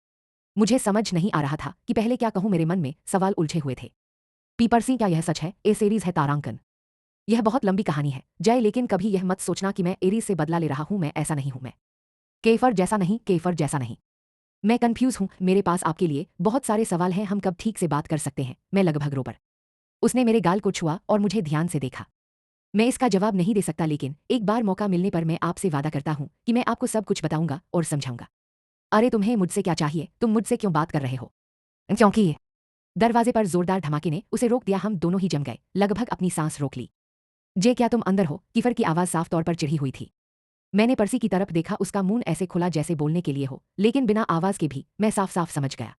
मुझे समझ नहीं आ रहा था कि पहले क्या कहूं। मेरे मन में सवाल उलझे हुए थे। पीपरसी, क्या यह सच है? ए सीरीज है तारांकन। यह बहुत लंबी कहानी है जय, लेकिन कभी यह मत सोचना कि मैं एरीज से बदला ले रहा हूं। मैं ऐसा नहीं हूं। मैं केफर जैसा नहीं, केफर जैसा नहीं। मैं कंफ्यूज हूं। मेरे पास आपके लिए बहुत सारे सवाल हैं। हम कब ठीक से बात कर सकते हैं? मैं लगभग रो पड़ा। उसने मेरे गाल को छुआ और मुझे ध्यान से देखा। मैं इसका जवाब नहीं दे सकता, लेकिन एक बार मौका मिलने पर मैं आपसे वादा करता हूं कि मैं आपको सब कुछ बताऊंगा और समझाऊंगा। अरे तुम्हें मुझसे क्या चाहिए? तुम मुझसे क्यों बात कर रहे हो? क्योंकि दरवाजे पर जोरदार धमाके ने उसे रोक दिया। हम दोनों ही जम गए, लगभग अपनी सांस रोक ली। जे, क्या तुम अंदर हो? कीफर की आवाज साफ तौर पर चिढ़ी हुई थी। मैंने पर्सी की तरफ देखा। उसका मुंह ऐसे खुला जैसे बोलने के लिए हो, लेकिन बिना आवाज के भी मैं साफ साफ समझ गया।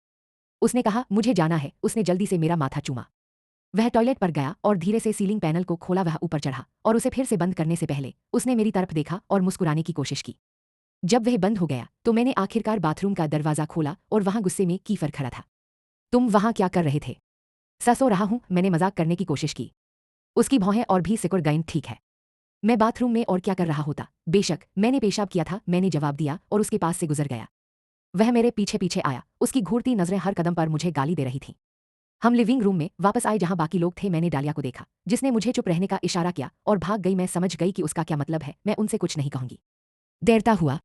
उसने कहा, मुझे जाना है। उसने जल्दी से मेरा माथा चूमा। वह टॉयलेट पर गया और धीरे से सीलिंग पैनल को खोला। वह ऊपर चढ़ा और उसे फिर से बंद करने से पहले उसने मेरी तरफ देखा और मुस्कुराने की कोशिश की। जब वह बंद हो गया तो मैंने आखिरकार बाथरूम का दरवाजा खोला और वहां गुस्से में कीफर खड़ा था। तुम वहां क्या कर रहे थे? सो रहा हूं, मैंने मजाक करने की कोशिश की। उसकी भौहें और भी सिकुड़ गईं। ठीक है, मैं बाथरूम में और क्या कर रहा होता? बेशक, मैंने पेशाब किया था, मैंने जवाब दिया और उसके पास से गुजर गया। वह मेरे पीछे पीछे आया। उसकी घूरती नजरें हर कदम पर मुझे गाली दे रही थीं। हम लिविंग रूम में वापस आए जहां बाकी लोग थे। मैंने डालिया को देखा, जिसने मुझे चुप रहने का इशारा किया और भाग गई। मैं समझ गई कि उसका क्या मतलब है। मैं उनसे कुछ नहीं कहूंगी। देरता हुआ।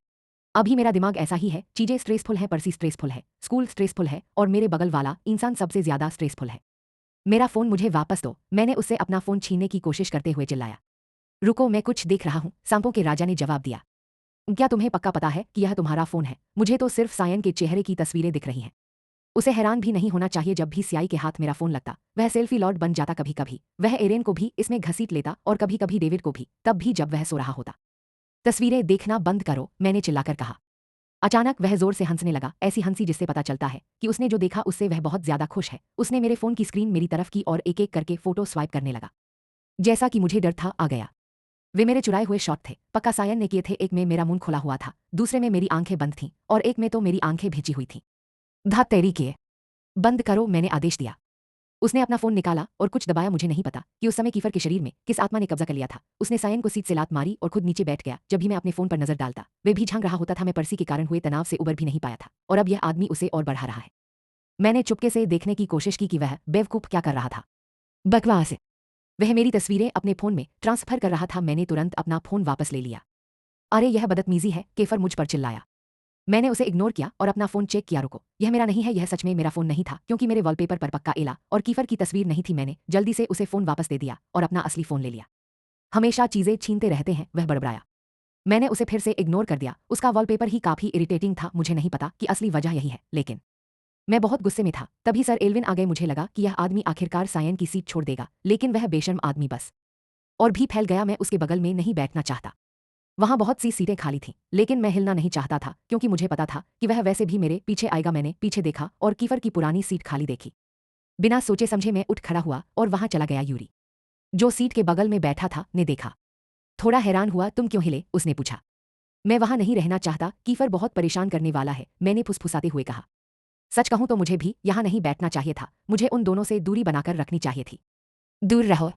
अभी मेरा दिमाग ऐसा ही है। चीजें स्ट्रेसफुल है, पर्सी स्ट्रेसफुल है, स्कूल स्ट्रेसफुल है और मेरे बगल वाला इंसान सबसे ज्यादा स्ट्रेसफुल है। मेरा फोन मुझे वापस दो, मैंने उससे अपना फोन छीनने की कोशिश करते हुए चिल्लाया। रुको, मैं कुछ देख रहा हूं, सांपों के राजा ने जवाब दिया। क्या तुम्हें पक्का पता है कि यह तुम्हारा फोन है? मुझे तो सिर्फ सायन के चेहरे की तस्वीरें दिख रही हैं। उसे हैरान भी नहीं होना चाहिए। जब भी सियाई के हाथ मेरा फोन लगता, वह सेल्फी लॉर्ड बन जाता। कभी कभी वह एरेन को भी इसमें घसीट लेता और कभी कभी डेविड को भी, तब भी जब वह सो रहा होता। तस्वीरें देखना बंद करो, मैंने चिल्लाकर कहा। अचानक वह जोर से हंसने लगा, ऐसी हंसी जिससे पता चलता है कि उसने जो देखा उससे वह बहुत ज्यादा खुश है। उसने मेरे फोन की स्क्रीन मेरी तरफ की और एक एक करके फोटो स्वाइप करने लगा। जैसा कि मुझे डर था, आ गया। वे मेरे चुराए हुए शॉट थे, पक्का सायन ने किए थे। एक में मेरा मुंह खुला हुआ था, दूसरे में मेरी आंखें बंद थीं और एक में तो मेरी आंखें भिजी हुई थीं। धात तेरी किए, बंद करो, मैंने आदेश दिया। उसने अपना फोन निकाला और कुछ दबाया। मुझे नहीं पता कि उस समय कीफर के शरीर में किस आत्मा ने कब्जा कर लिया था। उसने सायन को सीट से लात मारी और खुद नीचे बैठ गया। जब भी मैं अपने फोन पर नजर डालता, वे भी झांक रहा होता था। मैं पर्सी के कारण हुए तनाव से उबर भी नहीं पाया था और अब यह आदमी उसे और बढ़ा रहा है। मैंने चुपके से देखने की कोशिश की कि वह बेवकूफ क्या कर रहा था। बकवास। वह मेरी तस्वीरें अपने फोन में ट्रांसफर कर रहा था। मैंने तुरंत अपना फोन वापस ले लिया। अरे यह बदतमीजी है, केफर मुझ पर चिल्लाया। मैंने उसे इग्नोर किया और अपना फोन चेक किया। रुको, यह मेरा नहीं है। यह सच में मेरा फोन नहीं था, क्योंकि मेरे वॉलपेपर पर पक्का एला और कीफर की तस्वीर नहीं थी। मैंने जल्दी से उसे फोन वापस दे दिया और अपना असली फोन ले लिया। हमेशा चीजें छीनते रहते हैं, वह बड़बड़ाया। मैंने उसे फिर से इग्नोर कर दिया। उसका वॉलपेपर ही काफी इरिटेटिंग था। मुझे नहीं पता कि असली वजह यही है, लेकिन मैं बहुत गुस्से में था। तभी सर एल्विन आ गए। मुझे लगा कि यह आदमी आखिरकार सायन की सीट छोड़ देगा, लेकिन वह बेशर्म आदमी बस और भी फैल गया। मैं उसके बगल में नहीं बैठना चाहता। वहां बहुत सी सीटें खाली थीं, लेकिन मैं हिलना नहीं चाहता था, क्योंकि मुझे पता था कि वह वैसे भी मेरे पीछे आएगा। मैंने पीछे देखा और कीफर की पुरानी सीट खाली देखी। बिना सोचे समझे मैं उठ खड़ा हुआ और वहां चला गया। यूरी, जो सीट के बगल में बैठा था, ने देखा। थोड़ा हैरान हुआ। तुम क्यों हिले? उसने पूछा। मैं वहां नहीं रहना चाहता, कीफर बहुत परेशान करने वाला है, मैंने फुसफुसाते हुए कहा। सच कहूं तो मुझे भी यहां नहीं बैठना चाहिए था। मुझे उन दोनों से दूरी बनाकर रखनी चाहिए थी। दूर रहो।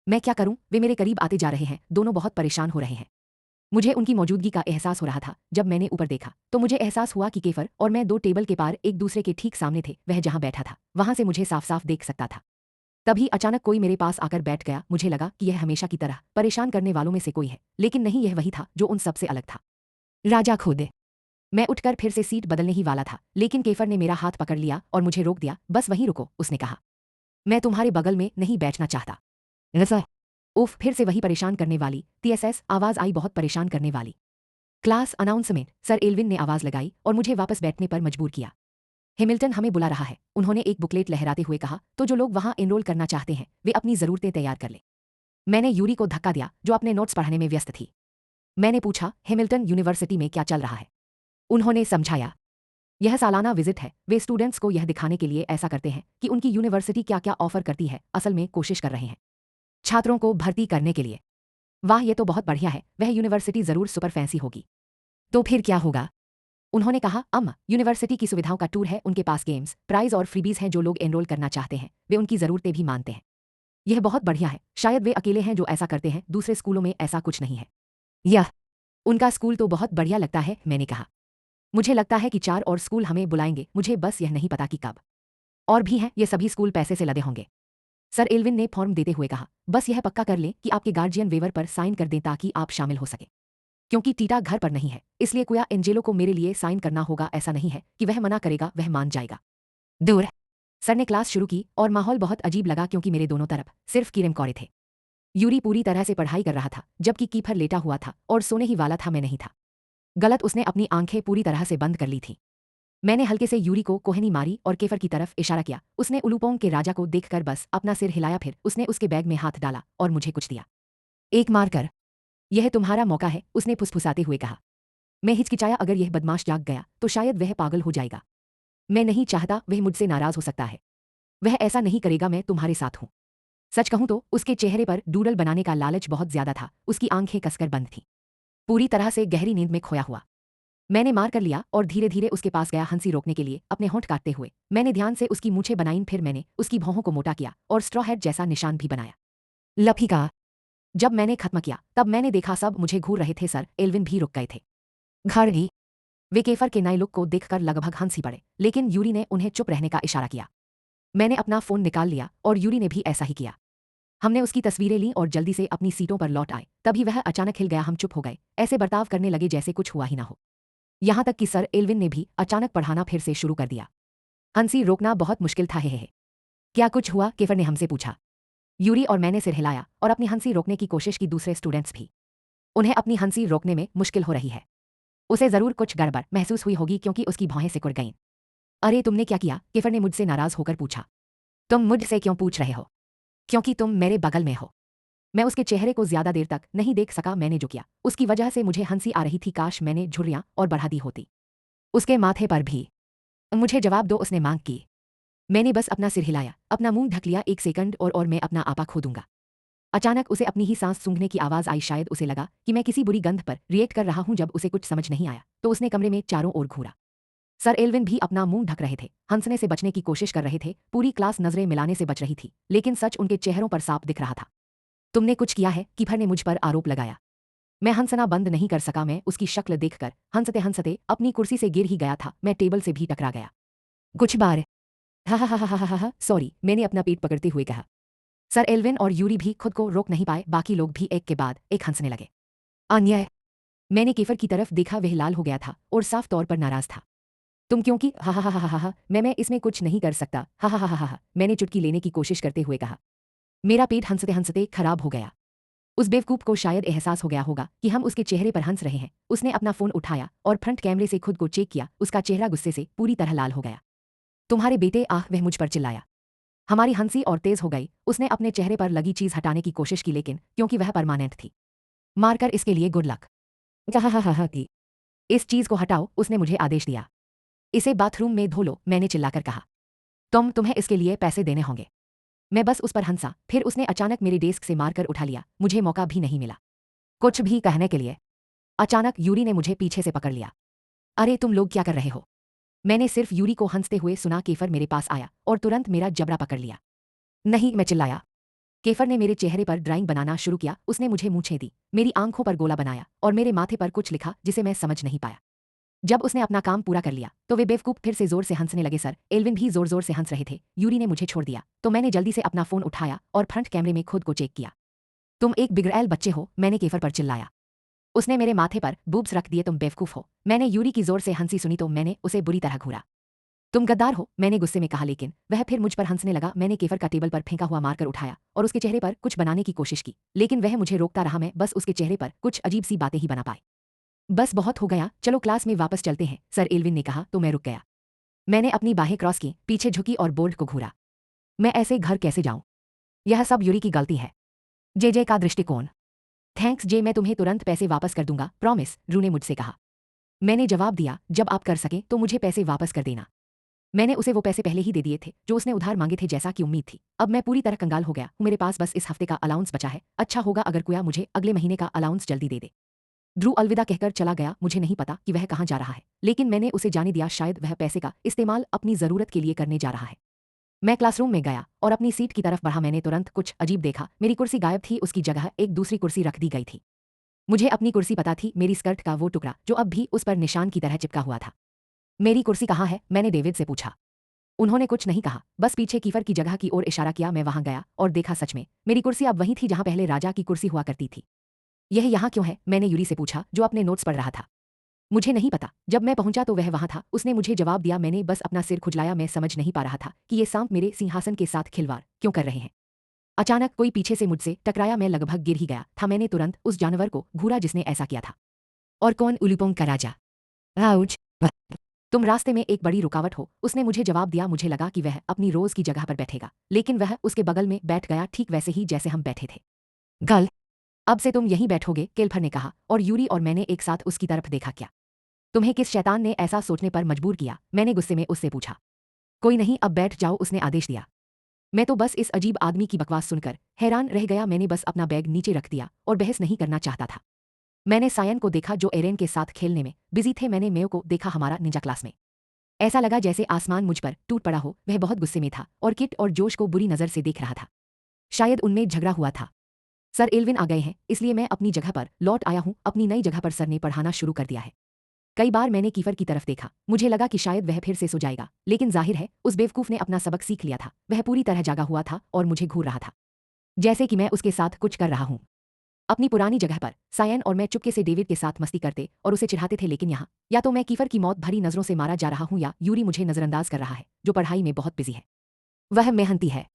मैं क्या करूं? वे मेरे करीब आते जा रहे हैं, दोनों बहुत परेशान हो रहे हैं। मुझे उनकी मौजूदगी का एहसास हो रहा था। जब मैंने ऊपर देखा तो मुझे एहसास हुआ कि केफर और मैं दो टेबल के पार एक दूसरे के ठीक सामने थे। वह जहां बैठा था वहां से मुझे साफ साफ देख सकता था। तभी अचानक कोई मेरे पास आकर बैठ गया। मुझे लगा कि यह हमेशा की तरह परेशान करने वालों में से कोई है, लेकिन नहीं, यह वही था जो उन सबसे अलग था। राजा खुद। मैं उठकर फिर से सीट बदलने ही वाला था, लेकिन केफर ने मेरा हाथ पकड़ लिया और मुझे रोक दिया। बस वहीं रुको, उसने कहा। मैं तुम्हारे बगल में नहीं बैठना चाहता। रसा। उफ, फिर से वही परेशान करने वाली TSS आवाज आई, बहुत परेशान करने वाली। क्लास अनाउंसमेंट, सर एल्विन ने आवाज लगाई और मुझे वापस बैठने पर मजबूर किया। हेमिल्टन हमें बुला रहा है, उन्होंने एक बुकलेट लहराते हुए कहा। तो जो लोग वहां एनरोल करना चाहते हैं वे अपनी जरूरतें तैयार कर लें। मैंने यूरी को धक्का दिया जो अपने नोट्स पढ़ने में व्यस्त थी। मैंने पूछा, हेमिल्टन यूनिवर्सिटी में क्या चल रहा है? उन्होंने समझाया, यह सालाना विजिट है, वे स्टूडेंट्स को यह दिखाने के लिए ऐसा करते हैं कि उनकी यूनिवर्सिटी क्या क्या ऑफर करती है। असल में कोशिश कर रहे हैं छात्रों को भर्ती करने के लिए। वाह, ये तो बहुत बढ़िया है, वह यूनिवर्सिटी जरूर सुपर फैंसी होगी। तो फिर क्या होगा? उन्होंने कहा, यूनिवर्सिटी की सुविधाओं का टूर है, उनके पास गेम्स, प्राइज और फ्रीबीज हैं। जो लोग एनरोल करना चाहते हैं वे उनकी ज़रूरतें भी मानते हैं। यह बहुत बढ़िया है, शायद वे अकेले हैं जो ऐसा करते हैं, दूसरे स्कूलों में ऐसा कुछ नहीं है। यह उनका स्कूल तो बहुत बढ़िया लगता है, मैंने कहा। मुझे लगता है कि 4 और स्कूल हमें बुलाएंगे, मुझे बस यह नहीं पता कि कब। और भी हैं, ये सभी स्कूल पैसे से लदे होंगे। सर एल्विन ने फॉर्म देते हुए कहा, बस यह पक्का कर लें कि आपके गार्जियन वेवर पर साइन कर दें ताकि आप शामिल हो सके। क्योंकि टीटा घर पर नहीं है, इसलिए कुया एंजेलो को मेरे लिए साइन करना होगा। ऐसा नहीं है कि वह मना करेगा, वह मान जाएगा। दूर। सर ने क्लास शुरू की और माहौल बहुत अजीब लगा क्योंकि मेरे दोनों तरफ सिर्फ कीरम कौरे थे। यूरी पूरी तरह से पढ़ाई कर रहा था जबकि कीफर लेटा हुआ था और सोने ही वाला था, मैं नहीं था। गलत, उसने अपनी आंखें पूरी तरह से बंद कर ली थीं। मैंने हल्के से यूरी को कोहनी मारी और केफर की तरफ इशारा किया। उसने उलूपोंग के राजा को देखकर बस अपना सिर हिलाया, फिर उसने उसके बैग में हाथ डाला और मुझे कुछ दिया। एक मार कर। यह तुम्हारा मौका है, उसने फुसफुसाते हुए कहा। मैं हिचकिचाया, अगर यह बदमाश जाग गया तो शायद वह पागल हो जाएगा। मैं नहीं चाहता, वह मुझसे नाराज हो सकता है। वह ऐसा नहीं करेगा, मैं तुम्हारे साथ हूं। सच कहूं तो उसके चेहरे पर डूडल बनाने का लालच बहुत ज्यादा था, उसकी आंखें कसकर बंद थीं, पूरी तरह से गहरी नींद में खोया हुआ। मैंने मार कर लिया और धीरे धीरे उसके पास गया, हंसी रोकने के लिए अपने होंठ काटते हुए। मैंने ध्यान से उसकी मूछें बनाईं, फिर मैंने उसकी भौहों को मोटा किया और स्ट्रॉ हेड जैसा निशान भी बनाया। लफी का। जब मैंने खत्म किया तब मैंने देखा सब मुझे घूर रहे थे। सर एल्विन भी रुक गए थे। घर ही। वे केफर के नए लुक को देखकर लगभग हंसी पड़े, लेकिन यूरी ने उन्हें चुप रहने का इशारा किया। मैंने अपना फोन निकाल लिया और यूरी ने भी ऐसा ही किया। हमने उसकी तस्वीरें लीं और जल्दी से अपनी सीटों पर लौट आए। तभी वह अचानक हिल गया, हम चुप हो गए, ऐसे बर्ताव करने लगे जैसे कुछ हुआ ही ना हो। यहां तक कि सर एल्विन ने भी अचानक पढ़ाना फिर से शुरू कर दिया। हंसी रोकना बहुत मुश्किल था। हे। क्या कुछ हुआ? केफर ने हमसे पूछा। यूरी और मैंने सिर हिलाया और अपनी हंसी रोकने की कोशिश की। दूसरे स्टूडेंट्स भी, उन्हें अपनी हंसी रोकने में मुश्किल हो रही है। उसे जरूर कुछ गड़बड़ महसूस हुई होगी क्योंकि उसकी भौहें सिकुड़ गईं। अरे तुमने क्या किया? केफर ने मुझसे नाराज होकर पूछा। तुम मुझसे क्यों पूछ रहे हो? क्योंकि तुम मेरे बगल में हो। मैं उसके चेहरे को ज्यादा देर तक नहीं देख सका। मैंने जो किया उसकी वजह से मुझे हंसी आ रही थी, काश मैंने झुर्रियां और बढ़ा दी होती। उसके माथे पर भी। मुझे जवाब दो, उसने मांग की। मैंने बस अपना सिर हिलाया, अपना मुंह ढक लिया। 1 सेकंड और मैं अपना आपा खो दूंगा। अचानक उसे अपनी ही सांस सूंघने की आवाज आई। शायद उसे लगा कि मैं किसी बुरी गंध पर रिएक्ट कर रहा हूं। जब उसे कुछ समझ नहीं आया तो उसने कमरे में चारों ओर घूरा। सर एल्विन भी अपना मुंह ढक रहे थे, हंसने से बचने की कोशिश कर रहे थे। पूरी क्लास नजरें मिलाने से बच रही थी, लेकिन सच उनके चेहरों पर साफ दिख रहा था। तुमने कुछ किया है, कीफर ने मुझ पर आरोप लगाया। मैं हंसना बंद नहीं कर सका। मैं उसकी शक्ल देखकर हंसते हंसते अपनी कुर्सी से गिर ही गया था। मैं टेबल से भी टकरा गया। कुछ बार। हा हा हा हा हा हा, सॉरी, मैंने अपना पेट पकड़ते हुए कहा। सर एल्विन और यूरी भी खुद को रोक नहीं पाए, बाकी लोग भी एक के बाद एक हंसने लगे। अन्याय। मैंने केफर की तरफ देखा, वह लाल हो गया था और साफ तौर पर नाराज था। तुम क्योंकि हा हा हा हा हा हा, मैं इसमें कुछ नहीं कर सकता। हा हा हा हा हा, मैंने चुटकी लेने की कोशिश करते हुए कहा। मेरा पेट हंसते हंसते खराब हो गया। उस बेवकूफ को शायद एहसास हो गया होगा कि हम उसके चेहरे पर हंस रहे हैं। उसने अपना फोन उठाया और फ्रंट कैमरे से खुद को चेक किया। उसका चेहरा गुस्से से पूरी तरह लाल हो गया। तुम्हारे बेटे, आह, वह मुझ पर चिल्लाया। हमारी हंसी और तेज हो गई। उसने अपने चेहरे पर लगी चीज हटाने की कोशिश की, लेकिन क्योंकि वह परमानेंट थी, मारकर इसके लिए गुड लक। की इस चीज को हटाओ, उसने मुझे आदेश दिया। इसे बाथरूम में धो लो, मैंने चिल्लाकर कहा। तुम्हें इसके लिए पैसे देने होंगे। मैं बस उस पर हंसा, फिर उसने अचानक मेरे डेस्क से मारकर उठा लिया। मुझे मौका भी नहीं मिला कुछ भी कहने के लिए। अचानक यूरी ने मुझे पीछे से पकड़ लिया। अरे तुम लोग क्या कर रहे हो? मैंने सिर्फ यूरी को हंसते हुए सुना। केफर मेरे पास आया और तुरंत मेरा जबड़ा पकड़ लिया। नहीं, मैं चिल्लाया। केफर ने मेरे चेहरे पर ड्राइंग बनाना शुरू किया। उसने मुझे मूछें दी, मेरी आंखों पर गोला बनाया और मेरे माथे पर कुछ लिखा जिसे मैं समझ नहीं पाया। जब उसने अपना काम पूरा कर लिया तो वे बेवकूफ फिर से जोर से हंसने लगे। सर एल्विन भी जोर जोर से हंस रहे थे। यूरी ने मुझे छोड़ दिया तो मैंने जल्दी से अपना फोन उठाया और फ्रंट कैमरे में खुद को चेक किया। तुम एक बिगड़ैल बच्चे हो, मैंने केफर पर चिल्लाया। उसने मेरे माथे पर बूब्स रख दिए। तुम बेवकूफ हो। मैंने यूरी की जोर से हंसी सुनी तो मैंने उसे बुरी तरह घूरा। तुम गद्दार हो, मैंने गुस्से में कहा, लेकिन वह फिर मुझ पर हंसने लगा। मैंने केफर का टेबल पर फेंका हुआ मारकर उठाया और उसके चेहरे पर कुछ बनाने की कोशिश की, लेकिन वह मुझे रोकता रहा। मैं बस उसके चेहरे पर कुछ अजीब सी बातें ही बना पाई। बस बहुत हो गया, चलो क्लास में वापस चलते हैं, सर एल्विन ने कहा तो मैं रुक गया। मैंने अपनी बाहें क्रॉस की, पीछे झुकी और बोर्ड को घूरा। मैं ऐसे घर कैसे जाऊं? यह सब यूरी की गलती है। जे का दृष्टिकोण। थैंक्स जे, मैं तुम्हें तुरंत पैसे वापस कर दूंगा, प्रॉमिस, रू ने मुझसे कहा। मैंने जवाब दिया, जब आप कर सकें तो मुझे पैसे वापस कर देना। मैंने उसे वो पैसे पहले ही दे दिए थे जो उसने उधार मांगे थे, जैसा कि उम्मीद थी। अब मैं पूरी तरह कंगाल हो गया हूं। मेरे पास बस इस हफ्ते का अलाउंस बचा है। अच्छा होगा अगर कोया मुझे अगले महीने का अलाउंस जल्दी दे दे। ध्रुव अलविदा कहकर चला गया। मुझे नहीं पता कि वह कहाँ जा रहा है, लेकिन मैंने उसे जाने दिया। शायद वह पैसे का इस्तेमाल अपनी जरूरत के लिए करने जा रहा है। मैं क्लासरूम में गया और अपनी सीट की तरफ बढ़ा। मैंने तुरंत कुछ अजीब देखा। मेरी कुर्सी गायब थी, उसकी जगह एक दूसरी कुर्सी रख दी गई थी। मुझे अपनी कुर्सी पता थी, मेरी स्कर्ट का वो टुकड़ा जो अब भी उस पर निशान की तरह चिपका हुआ था। मेरी कुर्सी कहाँ है? मैंने डेविड से पूछा। उन्होंने कुछ नहीं कहा, बस पीछे कीफर की जगह की ओर इशारा किया। मैं वहां गया और देखा, सच में मेरी कुर्सी अब वहीं थी जहां पहले राजा की कुर्सी हुआ करती थी। यह यहाँ क्यों है? मैंने यूरी से पूछा जो अपने नोट्स पढ़ रहा था। मुझे नहीं पता। जब मैं पहुंचा तो वह वहां था, उसने मुझे जवाब दिया। मैंने बस अपना सिर खुजलाया। मैं समझ नहीं पा रहा था कि ये सांप मेरे सिंहासन के साथ खिलवाड़ क्यों कर रहे हैं। अचानक कोई पीछे से मुझसे टकराया। मैं लगभग गिर ही गया था। मैंने तुरंत उस जानवर को घूरा जिसने ऐसा किया था। और कौन? उलूपोंग का राजा। आउच। तुम रास्ते में एक बड़ी रुकावट हो, उसने मुझे जवाब दिया। मुझे लगा कि वह अपनी रोज की जगह पर बैठेगा, लेकिन वह उसके बगल में बैठ गया, ठीक वैसे ही जैसे हम बैठे थे। गल, अब से तुम यहीं बैठोगे, केल्फर ने कहा, और यूरी और मैंने एक साथ उसकी तरफ देखा। क्या तुम्हें किस शैतान ने ऐसा सोचने पर मजबूर किया? मैंने गुस्से में उससे पूछा। कोई नहीं, अब बैठ जाओ, उसने आदेश दिया। मैं तो बस इस अजीब आदमी की बकवास सुनकर हैरान रह गया। मैंने बस अपना बैग नीचे रख दिया और बहस नहीं करना चाहता था। मैंने सायन को देखा जो एरेन के साथ खेलने में बिजी थे। मैंने मेयो को देखा, हमारा निंजा क्लास में। ऐसा लगा जैसे आसमान मुझ पर टूट पड़ा हो। वह बहुत गुस्से में था और किट और जोश को बुरी नजर से देख रहा था। शायद उनमें झगड़ा हुआ था। सर एल्विन आ गए हैं, इसलिए मैं अपनी जगह पर लौट आया हूं। अपनी नई जगह पर सर ने पढ़ाना शुरू कर दिया है। कई बार मैंने कीफर की तरफ देखा, मुझे लगा कि शायद वह फिर से सो जाएगा, लेकिन जाहिर है उस बेवकूफ ने अपना सबक सीख लिया था। वह पूरी तरह जागा हुआ था और मुझे घूर रहा था, जैसे कि मैं उसके साथ कुछ कर रहा हूं। अपनी पुरानी जगह पर सायन और मैं चुपके से डेविड के साथ मस्ती करते और उसे चिढ़ाते थे, लेकिन यहाँ या तो मैं कीफर की मौत भरी नजरों से मारा जा रहा हूं या यूरी मुझे नजरअंदाज कर रहा है, जो पढ़ाई में बहुत बिजी है। वह मेहनती है।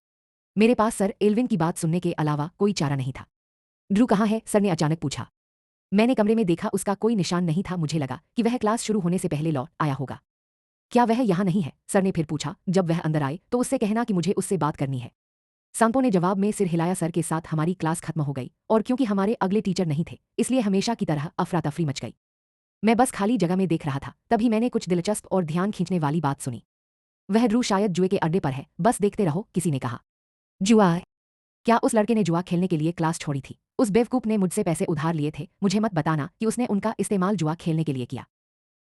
मेरे पास सर एल्विन की बात सुनने के अलावा कोई चारा नहीं था। ड्रू कहाँ है? सर ने अचानक पूछा। मैंने कमरे में देखा, उसका कोई निशान नहीं था। मुझे लगा कि वह क्लास शुरू होने से पहले लौट आया होगा। क्या वह यहाँ नहीं है? सर ने फिर पूछा। जब वह अंदर आए तो उससे कहना कि मुझे उससे बात करनी है। संपो ने जवाब में सिर हिलाया। सर के साथ हमारी क्लास खत्म हो गई और क्योंकि हमारे अगले टीचर नहीं थे, इसलिए हमेशा की तरह अफरा तफरी मच गई। मैं बस खाली जगह में देख रहा था, तभी मैंने कुछ दिलचस्प और ध्यान खींचने वाली बात सुनी। वह ड्रू शायद जुए के अड्डे पर है, बस देखते रहो, किसी ने कहा। जुआ? क्या उस लड़के ने जुआ खेलने के लिए क्लास छोड़ी थी? उस बेवकूफ ने मुझसे पैसे उधार लिए थे। मुझे मत बताना कि उसने उनका इस्तेमाल जुआ खेलने के लिए किया।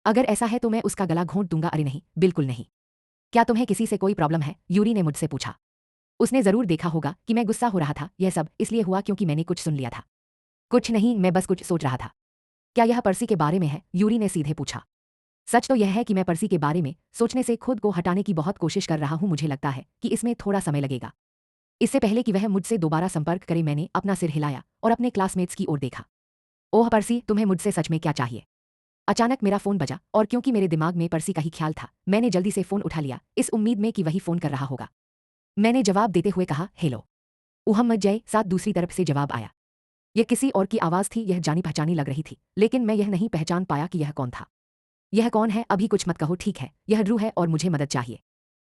अगर ऐसा है तो मैं उसका गला घोंट दूंगा। अरे नहीं, बिल्कुल नहीं। क्या तुम्हें किसी से कोई प्रॉब्लम है? यूरी ने मुझसे पूछा। उसने जरूर देखा होगा कि मैं गुस्सा हो रहा था। यह सब इसलिए हुआ क्योंकि मैंने कुछ सुन लिया था। कुछ नहीं, मैं बस कुछ सोच रहा था। क्या यह पर्सी के बारे में है? यूरी ने सीधे पूछा। सच तो यह है कि मैं पर्सी के बारे में सोचने से खुद को हटाने की बहुत कोशिश कर रहा हूं। मुझे लगता है कि इसमें थोड़ा समय लगेगा। इससे पहले कि वह मुझसे दोबारा संपर्क करे, मैंने अपना सिर हिलाया और अपने क्लासमेट्स की ओर देखा। ओह पर्सी, तुम्हें मुझसे सच में क्या चाहिए? अचानक मेरा फोन बजा और क्योंकि मेरे दिमाग में पर्सी का ही ख्याल था, मैंने जल्दी से फोन उठा लिया, इस उम्मीद में कि वही फोन कर रहा होगा। मैंने जवाब देते हुए कहा, हेलो। उहम्मद जय, साथ दूसरी तरफ से जवाब आया। यह किसी और की आवाज़ थी। यह जानी पहचानी लग रही थी, लेकिन मैं यह नहीं पहचान पाया कि यह कौन था। यह कौन है? अभी कुछ मत कहो, ठीक है? यह ड्रू है और मुझे मदद चाहिए।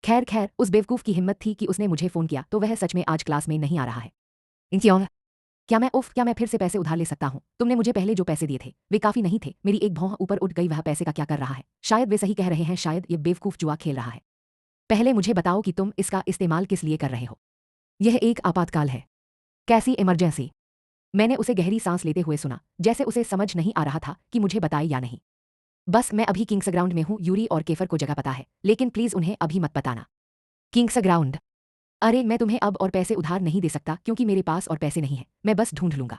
खैर खैर, उस बेवकूफ़ की हिम्मत थी कि उसने मुझे फ़ोन किया, तो वह सच में आज क्लास में नहीं आ रहा है। क्यों? क्या मैं फिर से पैसे उधार ले सकता हूँ? तुमने मुझे पहले जो पैसे दिए थे वे काफ़ी नहीं थे। मेरी एक भौं ऊपर उठ गई। वह पैसे का क्या कर रहा है? शायद वे सही कह रहे हैं, शायद ये बेवकूफ़ जुआ खेल रहा है। पहले मुझे बताओ कि तुम इसका इस्तेमाल किस लिए कर रहे हो? यह एक आपातकाल है। कैसी इमरजेंसी? मैंने उसे गहरी सांस लेते हुए सुना, जैसे उसे समझ नहीं आ रहा था कि मुझे बताए या नहीं। बस मैं अभी किंग्स ग्राउंड में हूँ। यूरी और केफर को जगह पता है, लेकिन प्लीज़ उन्हें अभी मत बताना। Kings ground? अरे मैं तुम्हें अब और पैसे उधार नहीं दे सकता क्योंकि मेरे पास और पैसे नहीं हैं। मैं बस ढूंढ लूंगा।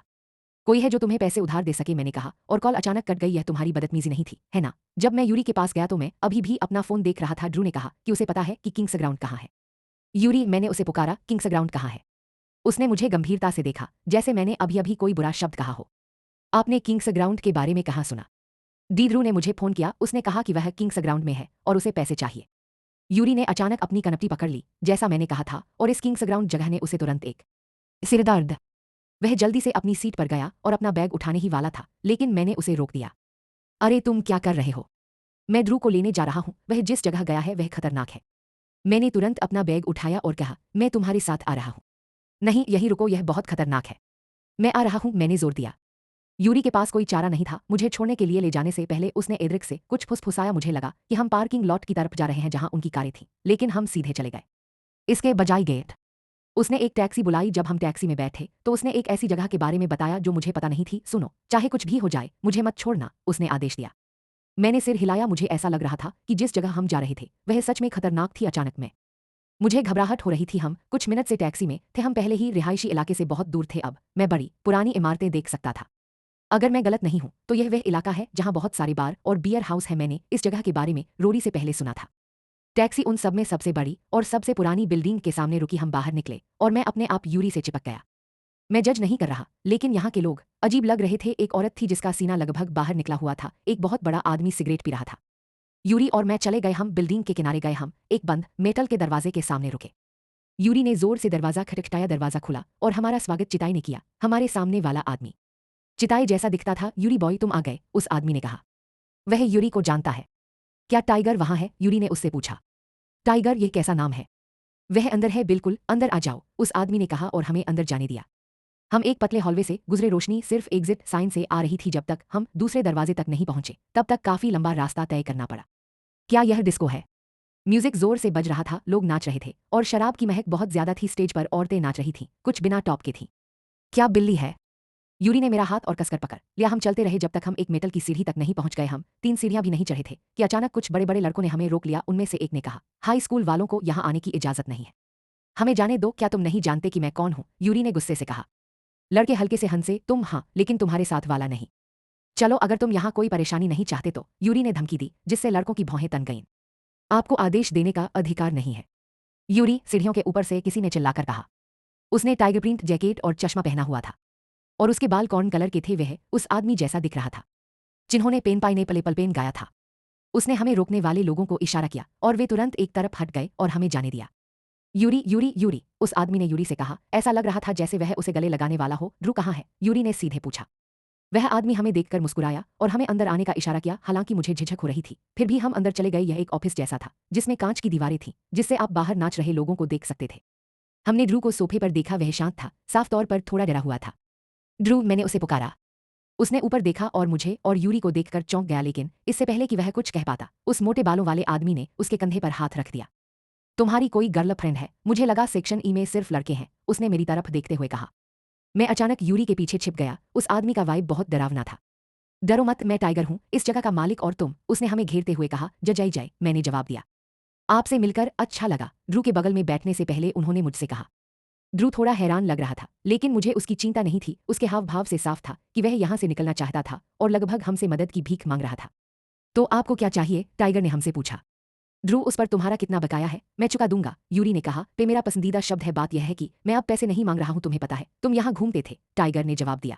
कोई है जो तुम्हें पैसे उधार दे सके, मैंने कहा, और कॉल अचानक कट गई। यह तुम्हारी बदतमीजी नहीं थी, है ना? जब मैं यूरी के पास गया तो मैं अभी भी अपना फोन देख रहा था। ड्रू ने कहा कि उसे पता है कि किंग्स ग्राउंड कहाँ है। यूरी, मैंने उसे पुकारा, किंग्स ग्राउंड कहाँ है? उसने मुझे गंभीरता से देखा, जैसे मैंने अभी अभी कोई बुरा शब्द कहा हो। आपने किंग्स ग्राउंड के बारे में कहाँ सुना? ड्रू ने मुझे फोन किया, उसने कहा कि वह किंग्स ग्राउंड में है और उसे पैसे चाहिए। यूरी ने अचानक अपनी कनपटी पकड़ ली, जैसा मैंने कहा था, और इस किंग्स ग्राउंड जगह ने उसे तुरंत एक सिरदर्द। वह जल्दी से अपनी सीट पर गया और अपना बैग उठाने ही वाला था, लेकिन मैंने उसे रोक दिया। अरे तुम क्या कर रहे हो? मैं ड्रू को लेने जा रहा हूं, वह जिस जगह गया है वह खतरनाक है। मैंने तुरंत अपना बैग उठाया और कहा, मैं तुम्हारे साथ आ रहा हूं। नहीं, यही रुको, यह बहुत खतरनाक है। मैं आ रहा हूं, मैंने जोर दिया। यूरी के पास कोई चारा नहीं था। मुझे छोड़ने के लिए ले जाने से पहले उसने एड्रिक से कुछ फुसफुसाया। मुझे लगा कि हम पार्किंग लॉट की तरफ जा रहे हैं जहां उनकी कारें थीं, लेकिन हम सीधे चले गए। इसके बजाय गेट। उसने एक टैक्सी बुलाई। जब हम टैक्सी में बैठे तो उसने एक ऐसी जगह के बारे में बताया जो मुझे पता नहीं थी। सुनो, चाहे कुछ भी हो जाए, मुझे मत छोड़ना, उसने आदेश दिया। मैंने सिर हिलाया। मुझे ऐसा लग रहा था कि जिस जगह हम जा रहे थे वह सच में खतरनाक थी। अचानक में मुझे घबराहट हो रही थी। हम कुछ मिनट से टैक्सी में थे। हम पहले ही रिहायशी इलाके से बहुत दूर थे। अब मैं बड़ी पुरानी इमारतें देख सकता था। अगर मैं गलत नहीं हूं तो यह वह इलाका है जहां बहुत सारे बार और बियर हाउस है। मैंने इस जगह के बारे में रोरी से पहले सुना था। टैक्सी उन सब में सबसे बड़ी और सबसे पुरानी बिल्डिंग के सामने रुकी। हम बाहर निकले और मैं अपने आप यूरी से चिपक गया। मैं जज नहीं कर रहा, लेकिन यहाँ के लोग अजीब लग रहे थे। एक औरत थी जिसका सीना लगभग बाहर निकला हुआ था। एक बहुत बड़ा आदमी सिगरेट पी रहा था। यूरी और मैं चले गए। हम बिल्डिंग के किनारे गए। हम एक बंद मेटल के दरवाजे के सामने रुके। यूरी ने जोर से दरवाजा खटखटाया। दरवाजा खुला और हमारा स्वागत चिताई ने किया। हमारे सामने वाला आदमी चिताई जैसा दिखता था। यूरी बॉय, तुम आ गए, उस आदमी ने कहा। वह यूरी को जानता है। क्या टाइगर वहां है? यूरी ने उससे पूछा। टाइगर, यह कैसा नाम है? वह अंदर है। बिल्कुल, अंदर आ जाओ, उस आदमी ने कहा और हमें अंदर जाने दिया। हम एक पतले हॉलवे से गुजरे। रोशनी सिर्फ एग्जिट साइन से आ रही थी। जब तक हम दूसरे दरवाजे तक नहीं पहुंचे तब तक काफी लंबा रास्ता तय करना पड़ा। क्या यह डिस्को है? म्यूजिक जोर से बज रहा था, लोग नाच रहे थे और शराब की महक बहुत ज्यादा थी। स्टेज पर औरतें नाच रही थीं, कुछ बिना टॉप के थीं। क्या बिल्ली है? यूरी ने मेरा हाथ और कसकर पकड़ लिया। हम चलते रहे जब तक हम एक मेटल की सीढ़ी तक नहीं पहुंच गए। हम 3 सीढ़ियां भी नहीं चढ़े थे कि अचानक कुछ बड़े बड़े लड़कों ने हमें रोक लिया। उनमें से एक ने कहा, हाई स्कूल वालों को यहां आने की इजाजत नहीं है। हमें जाने दो। क्या तुम नहीं जानते कि मैं कौन हूं? यूरी ने गुस्से से कहा। लड़के हल्के से हंसे। तुम? हाँ, लेकिन तुम्हारे साथ वाला नहीं। चलो, अगर तुम यहां कोई परेशानी नहीं चाहते तो, यूरी ने धमकी दी, जिससे लड़कों की भौहें तन गईं। आपको आदेश देने का अधिकार नहीं है, यूरी, सीढ़ियों के ऊपर से किसी ने चिल्लाकर कहा। उसने टाइगर प्रिंट जैकेट और चश्मा पहना हुआ था और उसके बाल कॉर्न कलर के थे। वह उस आदमी जैसा दिख रहा था जिन्होंने पेन पाइनएप्पल एप्पल पेन गाया था। उसने हमें रोकने वाले लोगों को इशारा किया और वे तुरंत एक तरफ हट गए और हमें जाने दिया। यूरी, यूरी, यूरी, उस आदमी ने यूरी से कहा। ऐसा लग रहा था जैसे वह उसे गले लगाने वाला हो। ड्रू कहाँ है? यूरी ने सीधे पूछा। वह आदमी हमें देखकर मुस्कुराया और हमें अंदर आने का इशारा किया। हालांकि मुझे झिझक हो रही थी, फिर भी हम अंदर चले गए। यह एक ऑफिस जैसा था जिसमें कांच की दीवारें थीं, जिससे आप बाहर नाच रहे लोगों को देख सकते थे। हमने ड्रू को सोफे पर देखा। वह शांत था, साफ तौर पर थोड़ा डरा हुआ था। ड्रू, मैंने उसे पुकारा। उसने ऊपर देखा और मुझे और यूरी को देखकर चौंक गया, लेकिन इससे पहले कि वह कुछ कह पाता, उस मोटे बालों वाले आदमी ने उसके कंधे पर हाथ रख दिया। तुम्हारी कोई गर्लफ्रेंड है? मुझे लगा सेक्शन ई में सिर्फ लड़के हैं, उसने मेरी तरफ देखते हुए कहा। मैं अचानक यूरी के पीछे छिप गया। उस आदमी का वाइब बहुत डरावना था। डरो मत, मैं टाइगर हूं, इस जगह का मालिक, और तुम? उसने हमें घेरते हुए कहा। जय जय, मैंने जवाब दिया। आपसे मिलकर अच्छा लगा, ड्रू के बगल में बैठने से पहले उन्होंने मुझसे कहा। ड्रू थोड़ा हैरान लग रहा था, लेकिन मुझे उसकी चिंता नहीं थी। उसके हाव भाव से साफ था कि वह यहां से निकलना चाहता था और लगभग हमसे मदद की भीख मांग रहा था। तो आपको क्या चाहिए? टाइगर ने हमसे पूछा। ड्रू, उस पर तुम्हारा कितना बकाया है? मैं चुका दूंगा, यूरी ने कहा। पे मेरा पसंदीदा शब्द है। बात यह है कि मैं अब पैसे नहीं मांग रहा हूं, तुम्हें पता है, तुम यहां घूमते थे, टाइगर ने जवाब दिया।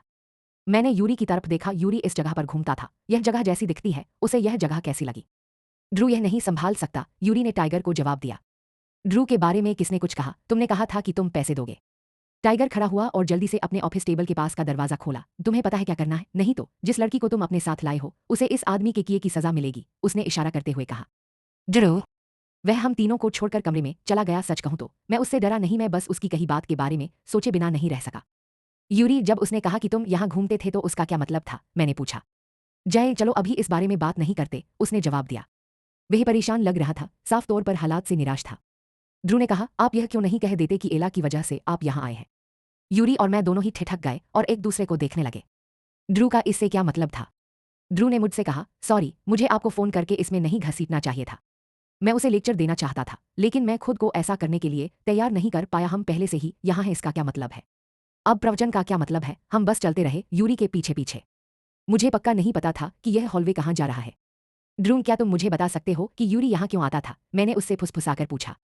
मैंने यूरी की तरफ देखा। यूरी इस जगह पर घूमता था। यह जगह जैसी दिखती है, उसे यह जगह कैसी लगी? ड्रू यह नहीं संभाल सकता, यूरी ने टाइगर को जवाब दिया। ड्रू के बारे में किसने कुछ कहा? तुमने कहा था कि तुम पैसे दोगे। टाइगर खड़ा हुआ और जल्दी से अपने ऑफिस टेबल के पास का दरवाजा खोला। तुम्हें पता है क्या करना है? नहीं तो जिस लड़की को तुम अपने साथ लाए हो उसे इस आदमी के किए की सजा मिलेगी, उसने इशारा करते हुए कहा। ड्रू, वह हम तीनों को छोड़कर कमरे में चला गया। सच कहूं तो मैं उससे डरा नहीं, मैं बस उसकी कही बात के बारे में सोचे बिना नहीं रह सका। यूरी, जब उसने कहा कि तुम यहां घूमते थे तो उसका क्या मतलब था? मैंने पूछा। जय, चलो अभी इस बारे में बात नहीं करते, उसने जवाब दिया। वह परेशान लग रहा था, साफ तौर पर हालात से निराश था। ध्रुव ने कहा, आप यह क्यों नहीं कह देते कि एला की वजह से आप यहां आए हैं? यूरी और मैं दोनों ही ठिठक गए और एक दूसरे को देखने लगे। ध्रुव का इससे क्या मतलब था? ध्रुव ने मुझसे कहा, सॉरी, मुझे आपको फोन करके इसमें नहीं घसीटना चाहिए था। मैं उसे लेक्चर देना चाहता था, लेकिन मैं खुद को ऐसा करने के लिए तैयार नहीं कर पाया। हम पहले से ही यहां हैं, इसका क्या मतलब है? अब प्रवचन का क्या मतलब है? हम बस चलते रहे यूरी के पीछे पीछे। मुझे पक्का नहीं पता था कि यह हॉलवे कहाँ जा रहा है। ड्रू, क्या तुम मुझे बता सकते हो कि यूरी यहाँ क्यों आता था? मैंने उससे फुसफुसाकर पूछा।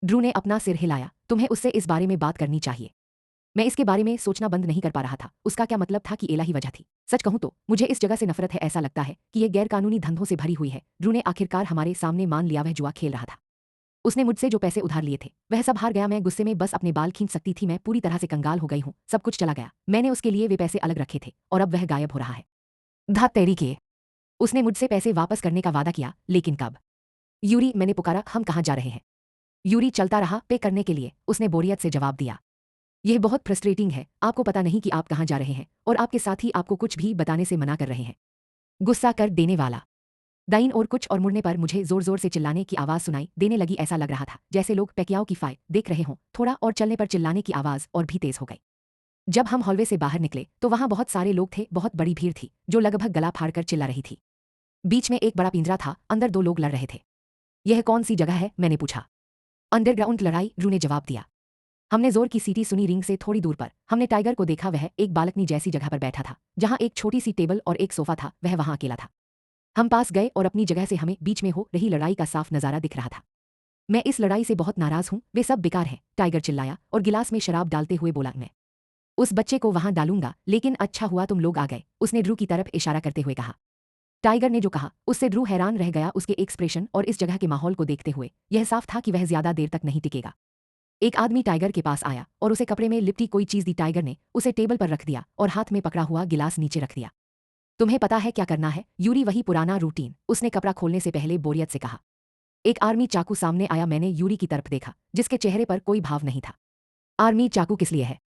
ड्रू ने अपना सिर हिलाया। तुम्हें उससे इस बारे में बात करनी चाहिए। मैं इसके बारे में सोचना बंद नहीं कर पा रहा था। उसका क्या मतलब था कि एला ही वजह थी? सच कहूं तो मुझे इस जगह से नफरत है। ऐसा लगता है कि यह गैरकानूनी धंधों से भरी हुई है। ड्रू ने आखिरकार हमारे सामने मान लिया वह जुआ खेल रहा था। उसने मुझसे जो पैसे उधार लिए थे वह सब हार गया। मैं गुस्से में बस अपने बाल खींच सकती थी। मैं पूरी तरह से कंगाल हो गई हूँ। सब कुछ चला गया। मैंने उसके लिए वे पैसे अलग रखे थे और अब वह गायब हो रहा है। धात तेरी के। उसने मुझसे पैसे वापस करने का वादा किया, लेकिन कब? यूरी, मैंने पुकारा। हम कहाँ जा रहे हैं? यूरी चलता रहा पे करने के लिए। उसने बोरियत से जवाब दिया। यह बहुत फ्रस्ट्रेटिंग है। आपको पता नहीं कि आप कहाँ जा रहे हैं और आपके साथी आपको कुछ भी बताने से मना कर रहे हैं। गुस्सा कर देने वाला। दाईं और कुछ और मुड़ने पर मुझे जोर जोर से चिल्लाने की आवाज़ सुनाई देने लगी। ऐसा लग रहा था जैसे लोग पैकियाओं की फाइट देख रहे हों। थोड़ा और चलने पर चिल्लाने की आवाज़ और भी तेज हो गई। जब हम हॉलवे से बाहर निकले तो वहां बहुत सारे लोग थे। बहुत बड़ी भीड़ थी जो लगभग गला फाड़कर चिल्ला रही थी। बीच में एक बड़ा पिंजरा था। अंदर दो लोग लड़ रहे थे। यह कौन सी जगह है? मैंने पूछा। अंडरग्राउंड लड़ाई, रू ने जवाब दिया। हमने जोर की सीटी सुनी। रिंग से थोड़ी दूर पर हमने टाइगर को देखा। वह एक बालकनी जैसी जगह पर बैठा था जहां एक छोटी सी टेबल और एक सोफा था। वह वहां अकेला था। हम पास गए और अपनी जगह से हमें बीच में हो रही लड़ाई का साफ नजारा दिख रहा था। मैं इस लड़ाई से बहुत नाराज हूं। वे सब बेकार हैं, टाइगर चिल्लाया और गिलास में शराब डालते हुए बोला। मैं उस बच्चे को वहां डालूंगा, लेकिन अच्छा हुआ तुम लोग आ गए, उसने ड्रू की तरफ इशारा करते हुए कहा। टाइगर ने जो कहा उससे ड्रू हैरान रह गया। उसके एक्सप्रेशन और इस जगह के माहौल को देखते हुए यह साफ था कि वह ज्यादा देर तक नहीं टिकेगा। एक आदमी टाइगर के पास आया और उसे कपड़े में लिपटी कोई चीज दी। टाइगर ने उसे टेबल पर रख दिया और हाथ में पकड़ा हुआ गिलास नीचे रख दिया। तुम्हें पता है क्या करना है? यूरी, वही पुराना रूटीन, उसने कपड़ा खोलने से पहले बोरियत से कहा। एक आर्मी चाकू सामने आया। मैंने यूरी की तरफ देखा जिसके चेहरे पर कोई भाव नहीं था। आर्मी चाकू किस लिए है?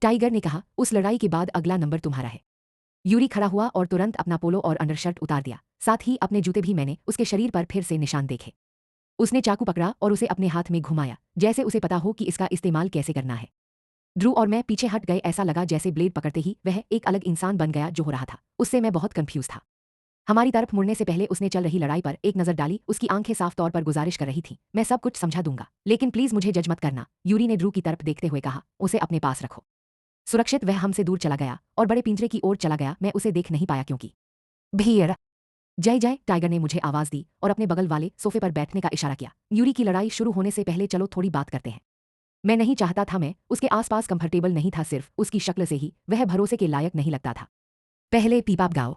टाइगर ने कहा। उस लड़ाई के बाद अगला नंबर तुम्हारा है। यूरी खड़ा हुआ और तुरंत अपना पोलो और अंडरशर्ट उतार दिया, साथ ही अपने जूते भी। मैंने उसके शरीर पर फिर से निशान देखे। उसने चाकू पकड़ा और उसे अपने हाथ में घुमाया जैसे उसे पता हो कि इसका इस्तेमाल कैसे करना है। ड्रू और मैं पीछे हट गए। ऐसा लगा जैसे ब्लेड पकड़ते ही वह एक अलग इंसान बन गया। जो हो रहा था उससे मैं बहुत कंफ्यूज था। हमारी तरफ मुड़ने से पहले उसने चल रही लड़ाई पर एक नजर डाली। उसकी आंखें साफ तौर पर गुजारिश कर रही थीं, मैं सब कुछ समझा दूंगा, लेकिन प्लीज मुझे जज मत करना। यूरी ने ड्रू की तरफ देखते हुए कहा। उसे अपने पास रखो। सुरक्षित। वह हमसे दूर चला गया और बड़े पिंजरे की ओर चला गया। मैं उसे देख नहीं पाया क्योंकि भीड़। जय जय, टाइगर ने मुझे आवाज दी और अपने बगल वाले सोफे पर बैठने का इशारा किया। यूरी की लड़ाई शुरू होने से पहले चलो थोड़ी बात करते हैं। मैं नहीं चाहता था। मैं उसके आसपास कंफर्टेबल नहीं था। सिर्फ उसकी शक्ल से ही वह भरोसे के लायक नहीं लगता था। पहले पीपाप गाओ।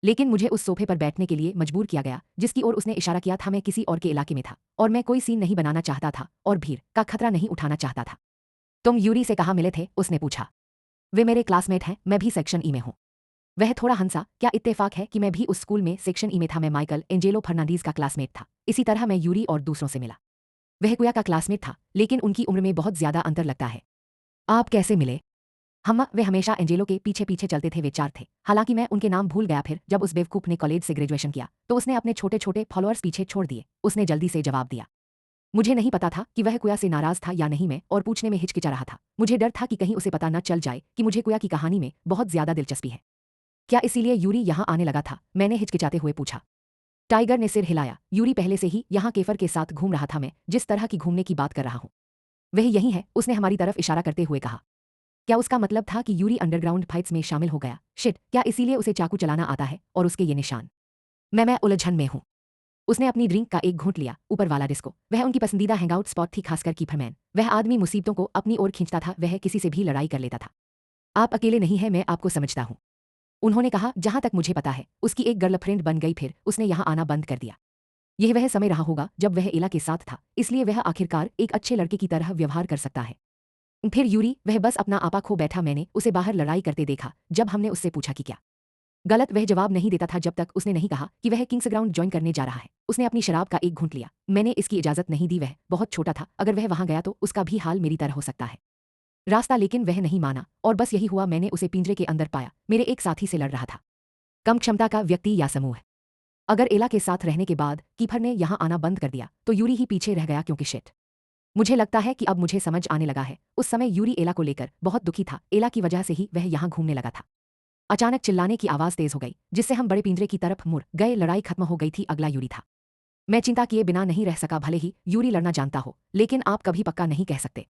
लेकिन मुझे उस सोफे पर बैठने के लिए मजबूर किया गया जिसकी ओर उसने इशारा किया था। मैं किसी और के इलाके में था और मैं कोई सीन नहीं बनाना चाहता था और भीड़ का खतरा नहीं उठाना चाहता था। तुम यूरी से कहाँ मिले थे? उसने पूछा। वे मेरे क्लासमेट हैं। मैं भी सेक्शन ई में हूँ। वह थोड़ा हंसा। क्या इत्तेफाक है कि मैं भी उस स्कूल में सेक्शन ई में था। मैं माइकल एंजेलो फर्नांडीज का क्लासमेट था। इसी तरह मैं यूरी और दूसरों से मिला। वह कुया का क्लासमेट था, लेकिन उनकी उम्र में बहुत ज्यादा अंतर लगता है। आप कैसे मिले? हम वे हमेशा एंजेलो के पीछे पीछे चलते थे। वे चार थे, हालांकि मैं उनके नाम भूल गया। फिर जब उस बेवकूफ ने कॉलेज से ग्रेजुएशन किया तो उसने अपने छोटे छोटे फॉलोअर्स पीछे छोड़ दिए, उसने जल्दी से जवाब दिया। मुझे नहीं पता था कि वह कुया से नाराज था या नहीं। मैं और पूछने में हिचकिचा रहा था। मुझे डर था कि कहीं उसे पता न चल जाए कि मुझे कुया की कहानी में बहुत ज्यादा दिलचस्पी है। क्या इसीलिए यूरी यहाँ आने लगा था? मैंने हिचकिचाते हुए पूछा। टाइगर ने सिर हिलाया। यूरी पहले से ही यहाँ केफर के साथ घूम रहा था। मैं जिस तरह की घूमने की बात कर रहा हूँ वह यही है, उसने हमारी तरफ इशारा करते हुए कहा। क्या उसका मतलब था कि यूरी अंडरग्राउंड फाइट्स में शामिल हो गया? शिट, क्या इसीलिए उसे चाकू चलाना आता है और उसके ये निशान? मैं उलझन में हूँ। उसने अपनी ड्रिंक का एक घूंट लिया। ऊपर वाला डिस्को वह उनकी पसंदीदा हैंगआउट स्पॉट थी, खासकर कीपरमैन। वह आदमी मुसीबतों को अपनी ओर खींचता था। वह किसी से भी लड़ाई कर लेता था। आप अकेले नहीं हैं, मैं आपको समझता हूँ, उन्होंने कहा। जहां तक मुझे पता है उसकी एक गर्लफ्रेंड बन गई, फिर उसने यहाँ आना बंद कर दिया। यह वह समय रहा होगा जब वह एला के साथ था, इसलिए वह आखिरकार एक अच्छे लड़के की तरह व्यवहार कर सकता है। फिर यूरी, वह बस अपना आपा खो बैठा। मैंने उसे बाहर लड़ाई करते देखा। जब हमने उससे पूछा कि क्या गलत, वह जवाब नहीं देता था जब तक उसने नहीं कहा कि वह किंग्स ग्राउंड ज्वाइन करने जा रहा है। उसने अपनी शराब का एक घूंट लिया। मैंने इसकी इजाजत नहीं दी। वह बहुत छोटा था। अगर वह वहां गया तो उसका भी हाल मेरी तरह हो सकता है। रास्ता, लेकिन वह नहीं माना और बस यही हुआ। मैंने उसे पिंजरे के अंदर पाया, मेरे एक साथी से लड़ रहा था। कम क्षमता का व्यक्ति या समूह। अगर एला के साथ रहने के बाद कीपर ने यहाँ आना बंद कर दिया तो यूरी ही पीछे रह गया, क्योंकि शिट। मुझे लगता है कि अब मुझे समझ आने लगा है। उस समय यूरी एला को लेकर बहुत दुखी था। एला की वजह से ही वह यहाँ घूमने लगा था। अचानक चिल्लाने की आवाज तेज हो गई जिससे हम बड़े पिंजरे की तरफ मुड़ गए। लड़ाई खत्म हो गई थी। अगला यूरी था। मैं चिंता किए बिना नहीं रह सका। भले ही यूरी लड़ना जानता हो, लेकिन आप कभी पक्का नहीं कह सकते।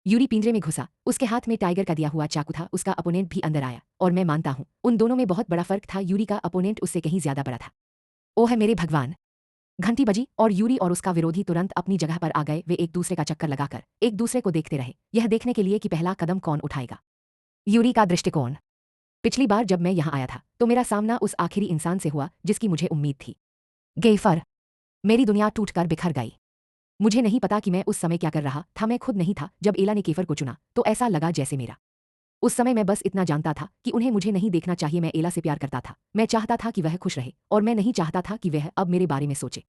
यूरी पिंजरे में घुसा, उसके हाथ में टाइगर का दिया हुआ चाकू था, उसका अपोनेंट भी अंदर आया, और मैं मानता हूं उन दोनों में बहुत बड़ा फर्क था, यूरी का अपोनेंट उससे कहीं ज्यादा बड़ा था। ओह है मेरे भगवान! घंटी बजी और यूरी और उसका विरोधी तुरंत अपनी जगह पर आ गए, वे एक दूसरे का चक्कर लगाकर एक दूसरे को देखते रहे, यह देखने के लिए कि पहला कदम कौन उठाएगा। यूरी का दृष्टिकोण। पिछली बार जब मैं यहाँ आया था तो मेरा सामना उस आखिरी इंसान से हुआ जिसकी मुझे उम्मीद थी। गेफर। मेरी दुनिया टूटकर बिखर गई। मुझे नहीं पता कि मैं उस समय क्या कर रहा था, मैं खुद नहीं था। जब एला ने केफर को चुना तो ऐसा लगा जैसे मेरा उस समय मैं बस इतना जानता था कि उन्हें मुझे नहीं देखना चाहिए। मैं एला से प्यार करता था, मैं चाहता था कि वह खुश रहे, और मैं नहीं चाहता था कि वह अब मेरे बारे में सोचे।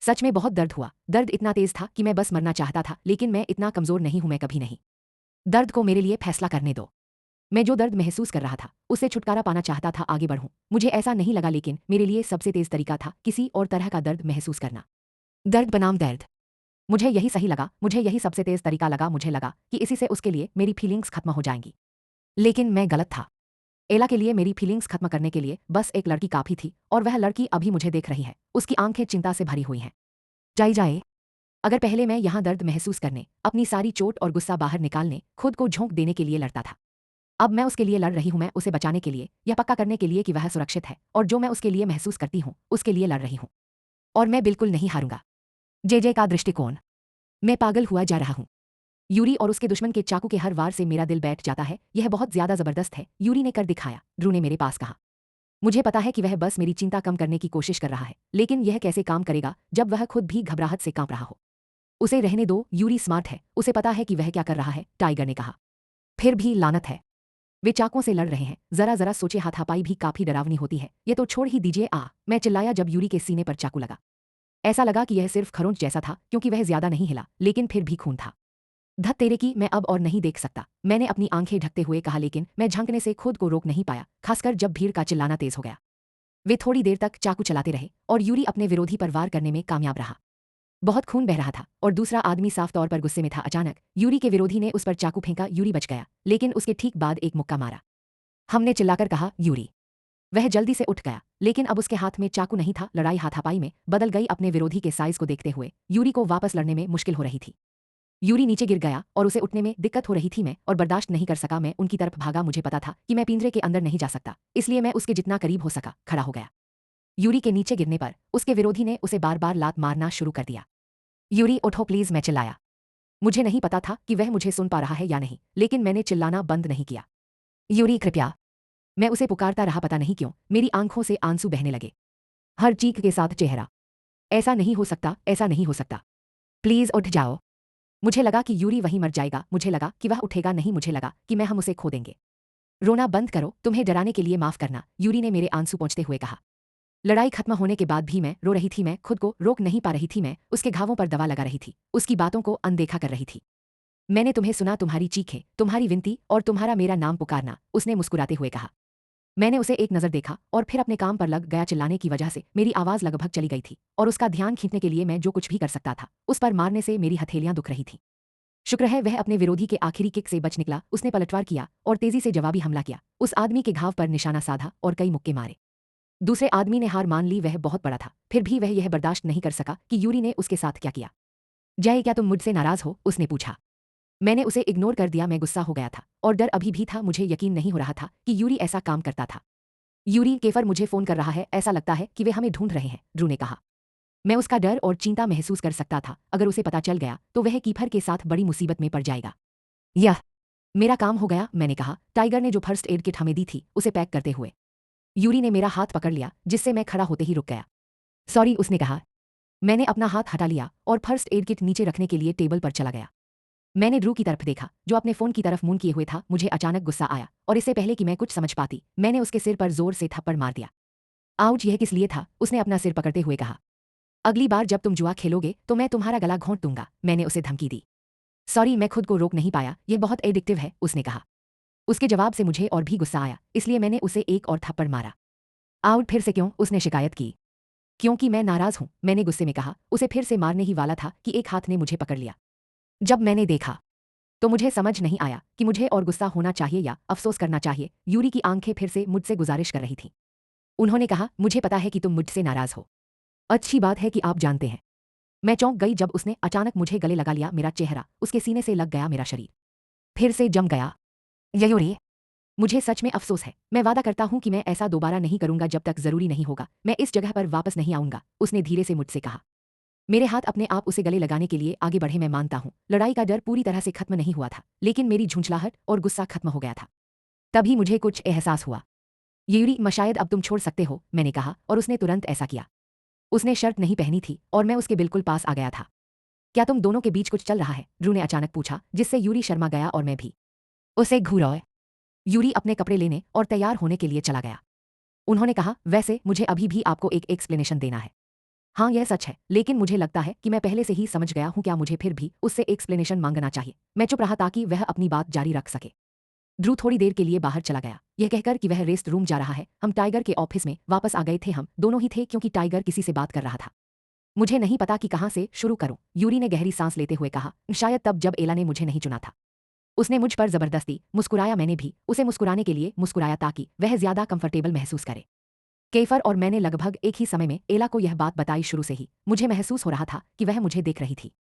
सच में बहुत दर्द हुआ, दर्द इतना तेज था कि मैं बस मरना चाहता था, लेकिन मैं इतना कमजोर नहीं हूं, मैं कभी नहीं। दर्द को मेरे लिए फैसला करने दो। मैं जो दर्द महसूस कर रहा था उससे छुटकारा पाना चाहता था, आगे बढ़ूं। मुझे ऐसा नहीं लगा, लेकिन मेरे लिए सबसे तेज तरीका था किसी और तरह का दर्द महसूस करना। दर्द बनाम दर्द। मुझे यही सही लगा, मुझे यही सबसे तेज तरीका लगा। मुझे लगा कि इसी से उसके लिए मेरी फीलिंग्स खत्म हो जाएंगी, लेकिन मैं गलत था। एला के लिए मेरी फीलिंग्स खत्म करने के लिए बस एक लड़की काफी थी, और वह लड़की अभी मुझे देख रही है, उसकी आंखें चिंता से भरी हुई हैं। जाई जाए। अगर पहले मैं यहाँ दर्द महसूस करने, अपनी सारी चोट और गुस्सा बाहर निकालने, खुद को झोंक देने के लिए लड़ता था, अब मैं उसके लिए लड़ रही हूं। मैं उसे बचाने के लिए, यह पक्का करने के लिए कि वह सुरक्षित है, और जो मैं उसके लिए महसूस करती हूं उसके लिए लड़ रही हूं, और मैं बिल्कुल नहीं हारूंगा। जे का दृष्टिकोण। मैं पागल हुआ जा रहा हूं। यूरी और उसके दुश्मन के चाकू के हर वार से मेरा दिल बैठ जाता है, यह बहुत ज्यादा जबरदस्त है। यूरी ने कर दिखाया, ड्रू ने मेरे पास कहा। मुझे पता है कि वह बस मेरी चिंता कम करने की कोशिश कर रहा है, लेकिन यह कैसे काम करेगा जब वह खुद भी घबराहट से कांप रहा हो। उसे रहने दो, यूरी स्मार्ट है, उसे पता है कि वह क्या कर रहा है, टाइगर ने कहा। फिर भी लानत है, वे चाकुओं से लड़ रहे हैं, जरा जरा सोचे, हाथापाई भी काफी डरावनी होती है। ये तो छोड़ ही दीजिए। मैं चिल्लाया जब यूरी के सीने पर चाकू लगा। ऐसा लगा कि यह सिर्फ खरोंच जैसा था, क्योंकि वह ज्यादा नहीं हिला, लेकिन फिर भी खून था। धत तेरे की, मैं अब और नहीं देख सकता, मैंने अपनी आंखें ढकते हुए कहा, लेकिन मैं झंकने से खुद को रोक नहीं पाया, खासकर जब भीड़ का चिल्लाना तेज हो गया। वे थोड़ी देर तक चाकू चलाते रहे, और यूरी अपने विरोधी पर वार करने में कामयाब रहा। बहुत खून बह रहा था, और दूसरा आदमी साफ तौर पर गुस्से में था। अचानक यूरी के विरोधी ने उस पर चाकू फेंका, यूरी बच गया, लेकिन उसके ठीक बाद एक मुक्का मारा। हमने चिल्लाकर कहा, यूरी। वह जल्दी से उठ गया, लेकिन अब उसके हाथ में चाकू नहीं था। लड़ाई हाथापाई में बदल गई। अपने विरोधी के साइज को देखते हुए यूरी को वापस लड़ने में मुश्किल हो रही थी। यूरी नीचे गिर गया, और उसे उठने में दिक्कत हो रही थी। मैं और बर्दाश्त नहीं कर सका, मैं उनकी तरफ भागा। मुझे पता था कि मैं पिंजरे के अंदर नहीं जा सकता, इसलिए मैं उसके जितना करीब हो सका खड़ा हो गया। यूरी के नीचे गिरने पर उसके विरोधी ने उसे बार बार लात मारना शुरू कर दिया। यूरी उठो प्लीज, मैं चिल्लाया। मुझे नहीं पता था कि वह मुझे सुन पा रहा है या नहीं, लेकिन मैंने चिल्लाना बंद नहीं किया। यूरी कृपया। मैं उसे पुकारता रहा, पता नहीं क्यों मेरी आंखों से आंसू बहने लगे, हर चीख के साथ चेहरा। ऐसा नहीं हो सकता, ऐसा नहीं हो सकता, प्लीज उठ जाओ। मुझे लगा कि यूरी वहीं मर जाएगा, मुझे लगा कि वह उठेगा नहीं, मुझे लगा कि हम उसे खो देंगे। रोना बंद करो, तुम्हें डराने के लिए माफ करना, यूरी ने मेरे आंसू पोंछते हुए कहा। लड़ाई खत्म होने के बाद भी मैं रो रही थी, मैं खुद को रोक नहीं पा रही थी, मैं उसके घावों पर दवा लगा रही थी, उसकी बातों को अनदेखा कर रही थी। मैंने तुम्हें सुना, तुम्हारी चीखें, तुम्हारी विनती और तुम्हारा मेरा नाम पुकारना, उसने मुस्कुराते हुए कहा। मैंने उसे एक नजर देखा और फिर अपने काम पर लग गया। चिल्लाने की वजह से मेरी आवाज लगभग चली गई थी, और उसका ध्यान खींचने के लिए मैं जो कुछ भी कर सकता था उस पर मारने से मेरी हथेलियां दुख रही थीं। शुक्र है वह अपने विरोधी के आखिरी किक से बच निकला। उसने पलटवार किया और तेजी से जवाबी हमला किया, उस आदमी के घाव पर निशाना साधा और कई मुक्के मारे। दूसरे आदमी ने हार मान ली, वह बहुत बड़ा था, फिर भी वह यह बर्दाश्त नहीं कर सका कि यूरी ने उसके साथ क्या किया। जय, क्या तुम मुझसे नाराज हो, उसने पूछा। मैंने उसे इग्नोर कर दिया, मैं गुस्सा हो गया था, और डर अभी भी था। मुझे यकीन नहीं हो रहा था कि यूरी ऐसा काम करता था। यूरी, केफर मुझे फोन कर रहा है, ऐसा लगता है कि वे हमें ढूंढ रहे हैं, ड्रू ने कहा। मैं उसका डर और चिंता महसूस कर सकता था, अगर उसे पता चल गया तो वह कीफर के साथ बड़ी मुसीबत में पड़ जाएगा। यह मेरा काम हो गया, मैंने कहा, टाइगर ने जो फर्स्ट एड किट हमें दी थी उसे पैक करते हुए। यूरी ने मेरा हाथ पकड़ लिया, जिससे मैं खड़ा होते ही रुक गया। सॉरी, उसने कहा। मैंने अपना हाथ हटा लिया और फर्स्ट एड किट नीचे रखने के लिए टेबल पर चला गया। मैंने ड्रू की तरफ देखा, जो अपने फोन की तरफ मुंह किए हुए था। मुझे अचानक गुस्सा आया, और इससे पहले कि मैं कुछ समझ पाती मैंने उसके सिर पर जोर से थप्पड़ मार दिया। आउच, यह किस लिए था, उसने अपना सिर पकड़ते हुए कहा। अगली बार जब तुम जुआ खेलोगे तो मैं तुम्हारा गला घोंट दूंगा, मैंने उसे धमकी दी। सॉरी, मैं खुद को रोक नहीं पाया, यह बहुत एडिक्टिव है, उसने कहा। उसके जवाब से मुझे और भी गुस्सा आया, इसलिए मैंने उसे एक और थप्पड़ मारा। आउट, फिर से क्यों, उसने शिकायत की। क्योंकि मैं नाराज हूं, मैंने गुस्से में कहा। उसे फिर से मारने ही वाला था कि एक हाथ ने मुझे पकड़ लिया। जब मैंने देखा तो मुझे समझ नहीं आया कि मुझे और गुस्सा होना चाहिए या अफसोस करना चाहिए। यूरी की आंखें फिर से मुझसे गुजारिश कर रही थीं। उन्होंने कहा, मुझे पता है कि तुम मुझसे नाराज हो। अच्छी बात है कि आप जानते हैं। मैं चौंक गई जब उसने अचानक मुझे गले लगा लिया, मेरा चेहरा उसके सीने से लग गया, मेरा शरीर फिर से जम गया। यूरी, मुझे सच में अफसोस है। मैं वादा करता हूं कि मैं ऐसा दोबारा नहीं करूंगा। जब तक जरूरी नहीं होगा मैं इस जगह पर वापस नहीं आऊंगा, उसने धीरे से मुझसे कहा। मेरे हाथ अपने आप उसे गले लगाने के लिए आगे बढ़े। मैं मानता हूं लड़ाई का डर पूरी तरह से खत्म नहीं हुआ था, लेकिन मेरी झुंझलाहट और गुस्सा खत्म हो गया था। तभी मुझे कुछ एहसास हुआ। यूरी, शायद अब तुम छोड़ सकते हो, मैंने कहा, और उसने तुरंत ऐसा किया। उसने शर्ट नहीं पहनी थी और मैं उसके बिल्कुल पास आ गया था। क्या तुम दोनों के बीच कुछ चल रहा है? ड्रू ने अचानक पूछा, जिससे यूरी शर्मा गया और मैं भी। उसे घूरा। यूरी अपने कपड़े लेने और तैयार होने के लिए चला गया। उन्होंने कहा, वैसे मुझे अभी भी आपको एक एक्सप्लेनेशन देना है। हाँ, यह सच है, लेकिन मुझे लगता है कि मैं पहले से ही समझ गया हूं। क्या मुझे फिर भी उससे एक्सप्लेनेशन मांगना चाहिए? मैं चुप रहा ताकि वह अपनी बात जारी रख सके। ड्रू थोड़ी देर के लिए बाहर चला गया, यह कहकर कि वह रेस्ट रूम जा रहा है। हम टाइगर के ऑफिस में वापस आ गए थे। हम दोनों ही थे क्योंकि टाइगर किसी से बात कर रहा था। मुझे नहीं पता कि कहाँ से शुरू करूं, यूरी ने गहरी सांस लेते हुए कहा। शायद तब जब एला ने मुझे नहीं चुना था। उसने मुझ पर जबरदस्ती मुस्कुराया। मैंने भी उसे मुस्कुराने के लिए मुस्कुराया ताकि वह ज्यादा कंफर्टेबल महसूस करे। केफर और मैंने लगभग एक ही समय में एला को यह बात बताई। शुरू से ही मुझे महसूस हो रहा था कि वह मुझे देख रही थी।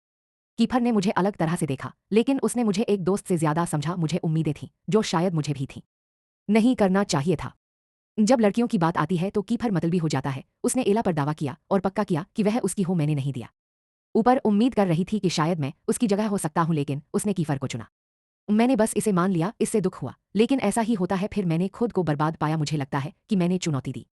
कीफर ने मुझे अलग तरह से देखा, लेकिन उसने मुझे एक दोस्त से ज्यादा समझा। मुझे उम्मीदें थीं जो शायद मुझे भी थीं। नहीं करना चाहिए था। जब लड़कियों की बात आती है तो कीफर मतलबी हो जाता है। उसने एला पर दावा किया और पक्का किया कि वह उसकी हो। मैंने नहीं दिया। ऊपर उम्मीद कर रही थी कि शायद मैं उसकी जगह हो सकता हूं, लेकिन उसने कीफर को चुना। मैंने बस इसे मान लिया। इससे दुख हुआ, लेकिन ऐसा ही होता है। फिर मैंने खुद को बर्बाद पाया। मुझे लगता है कि मैंने चुनौती दी।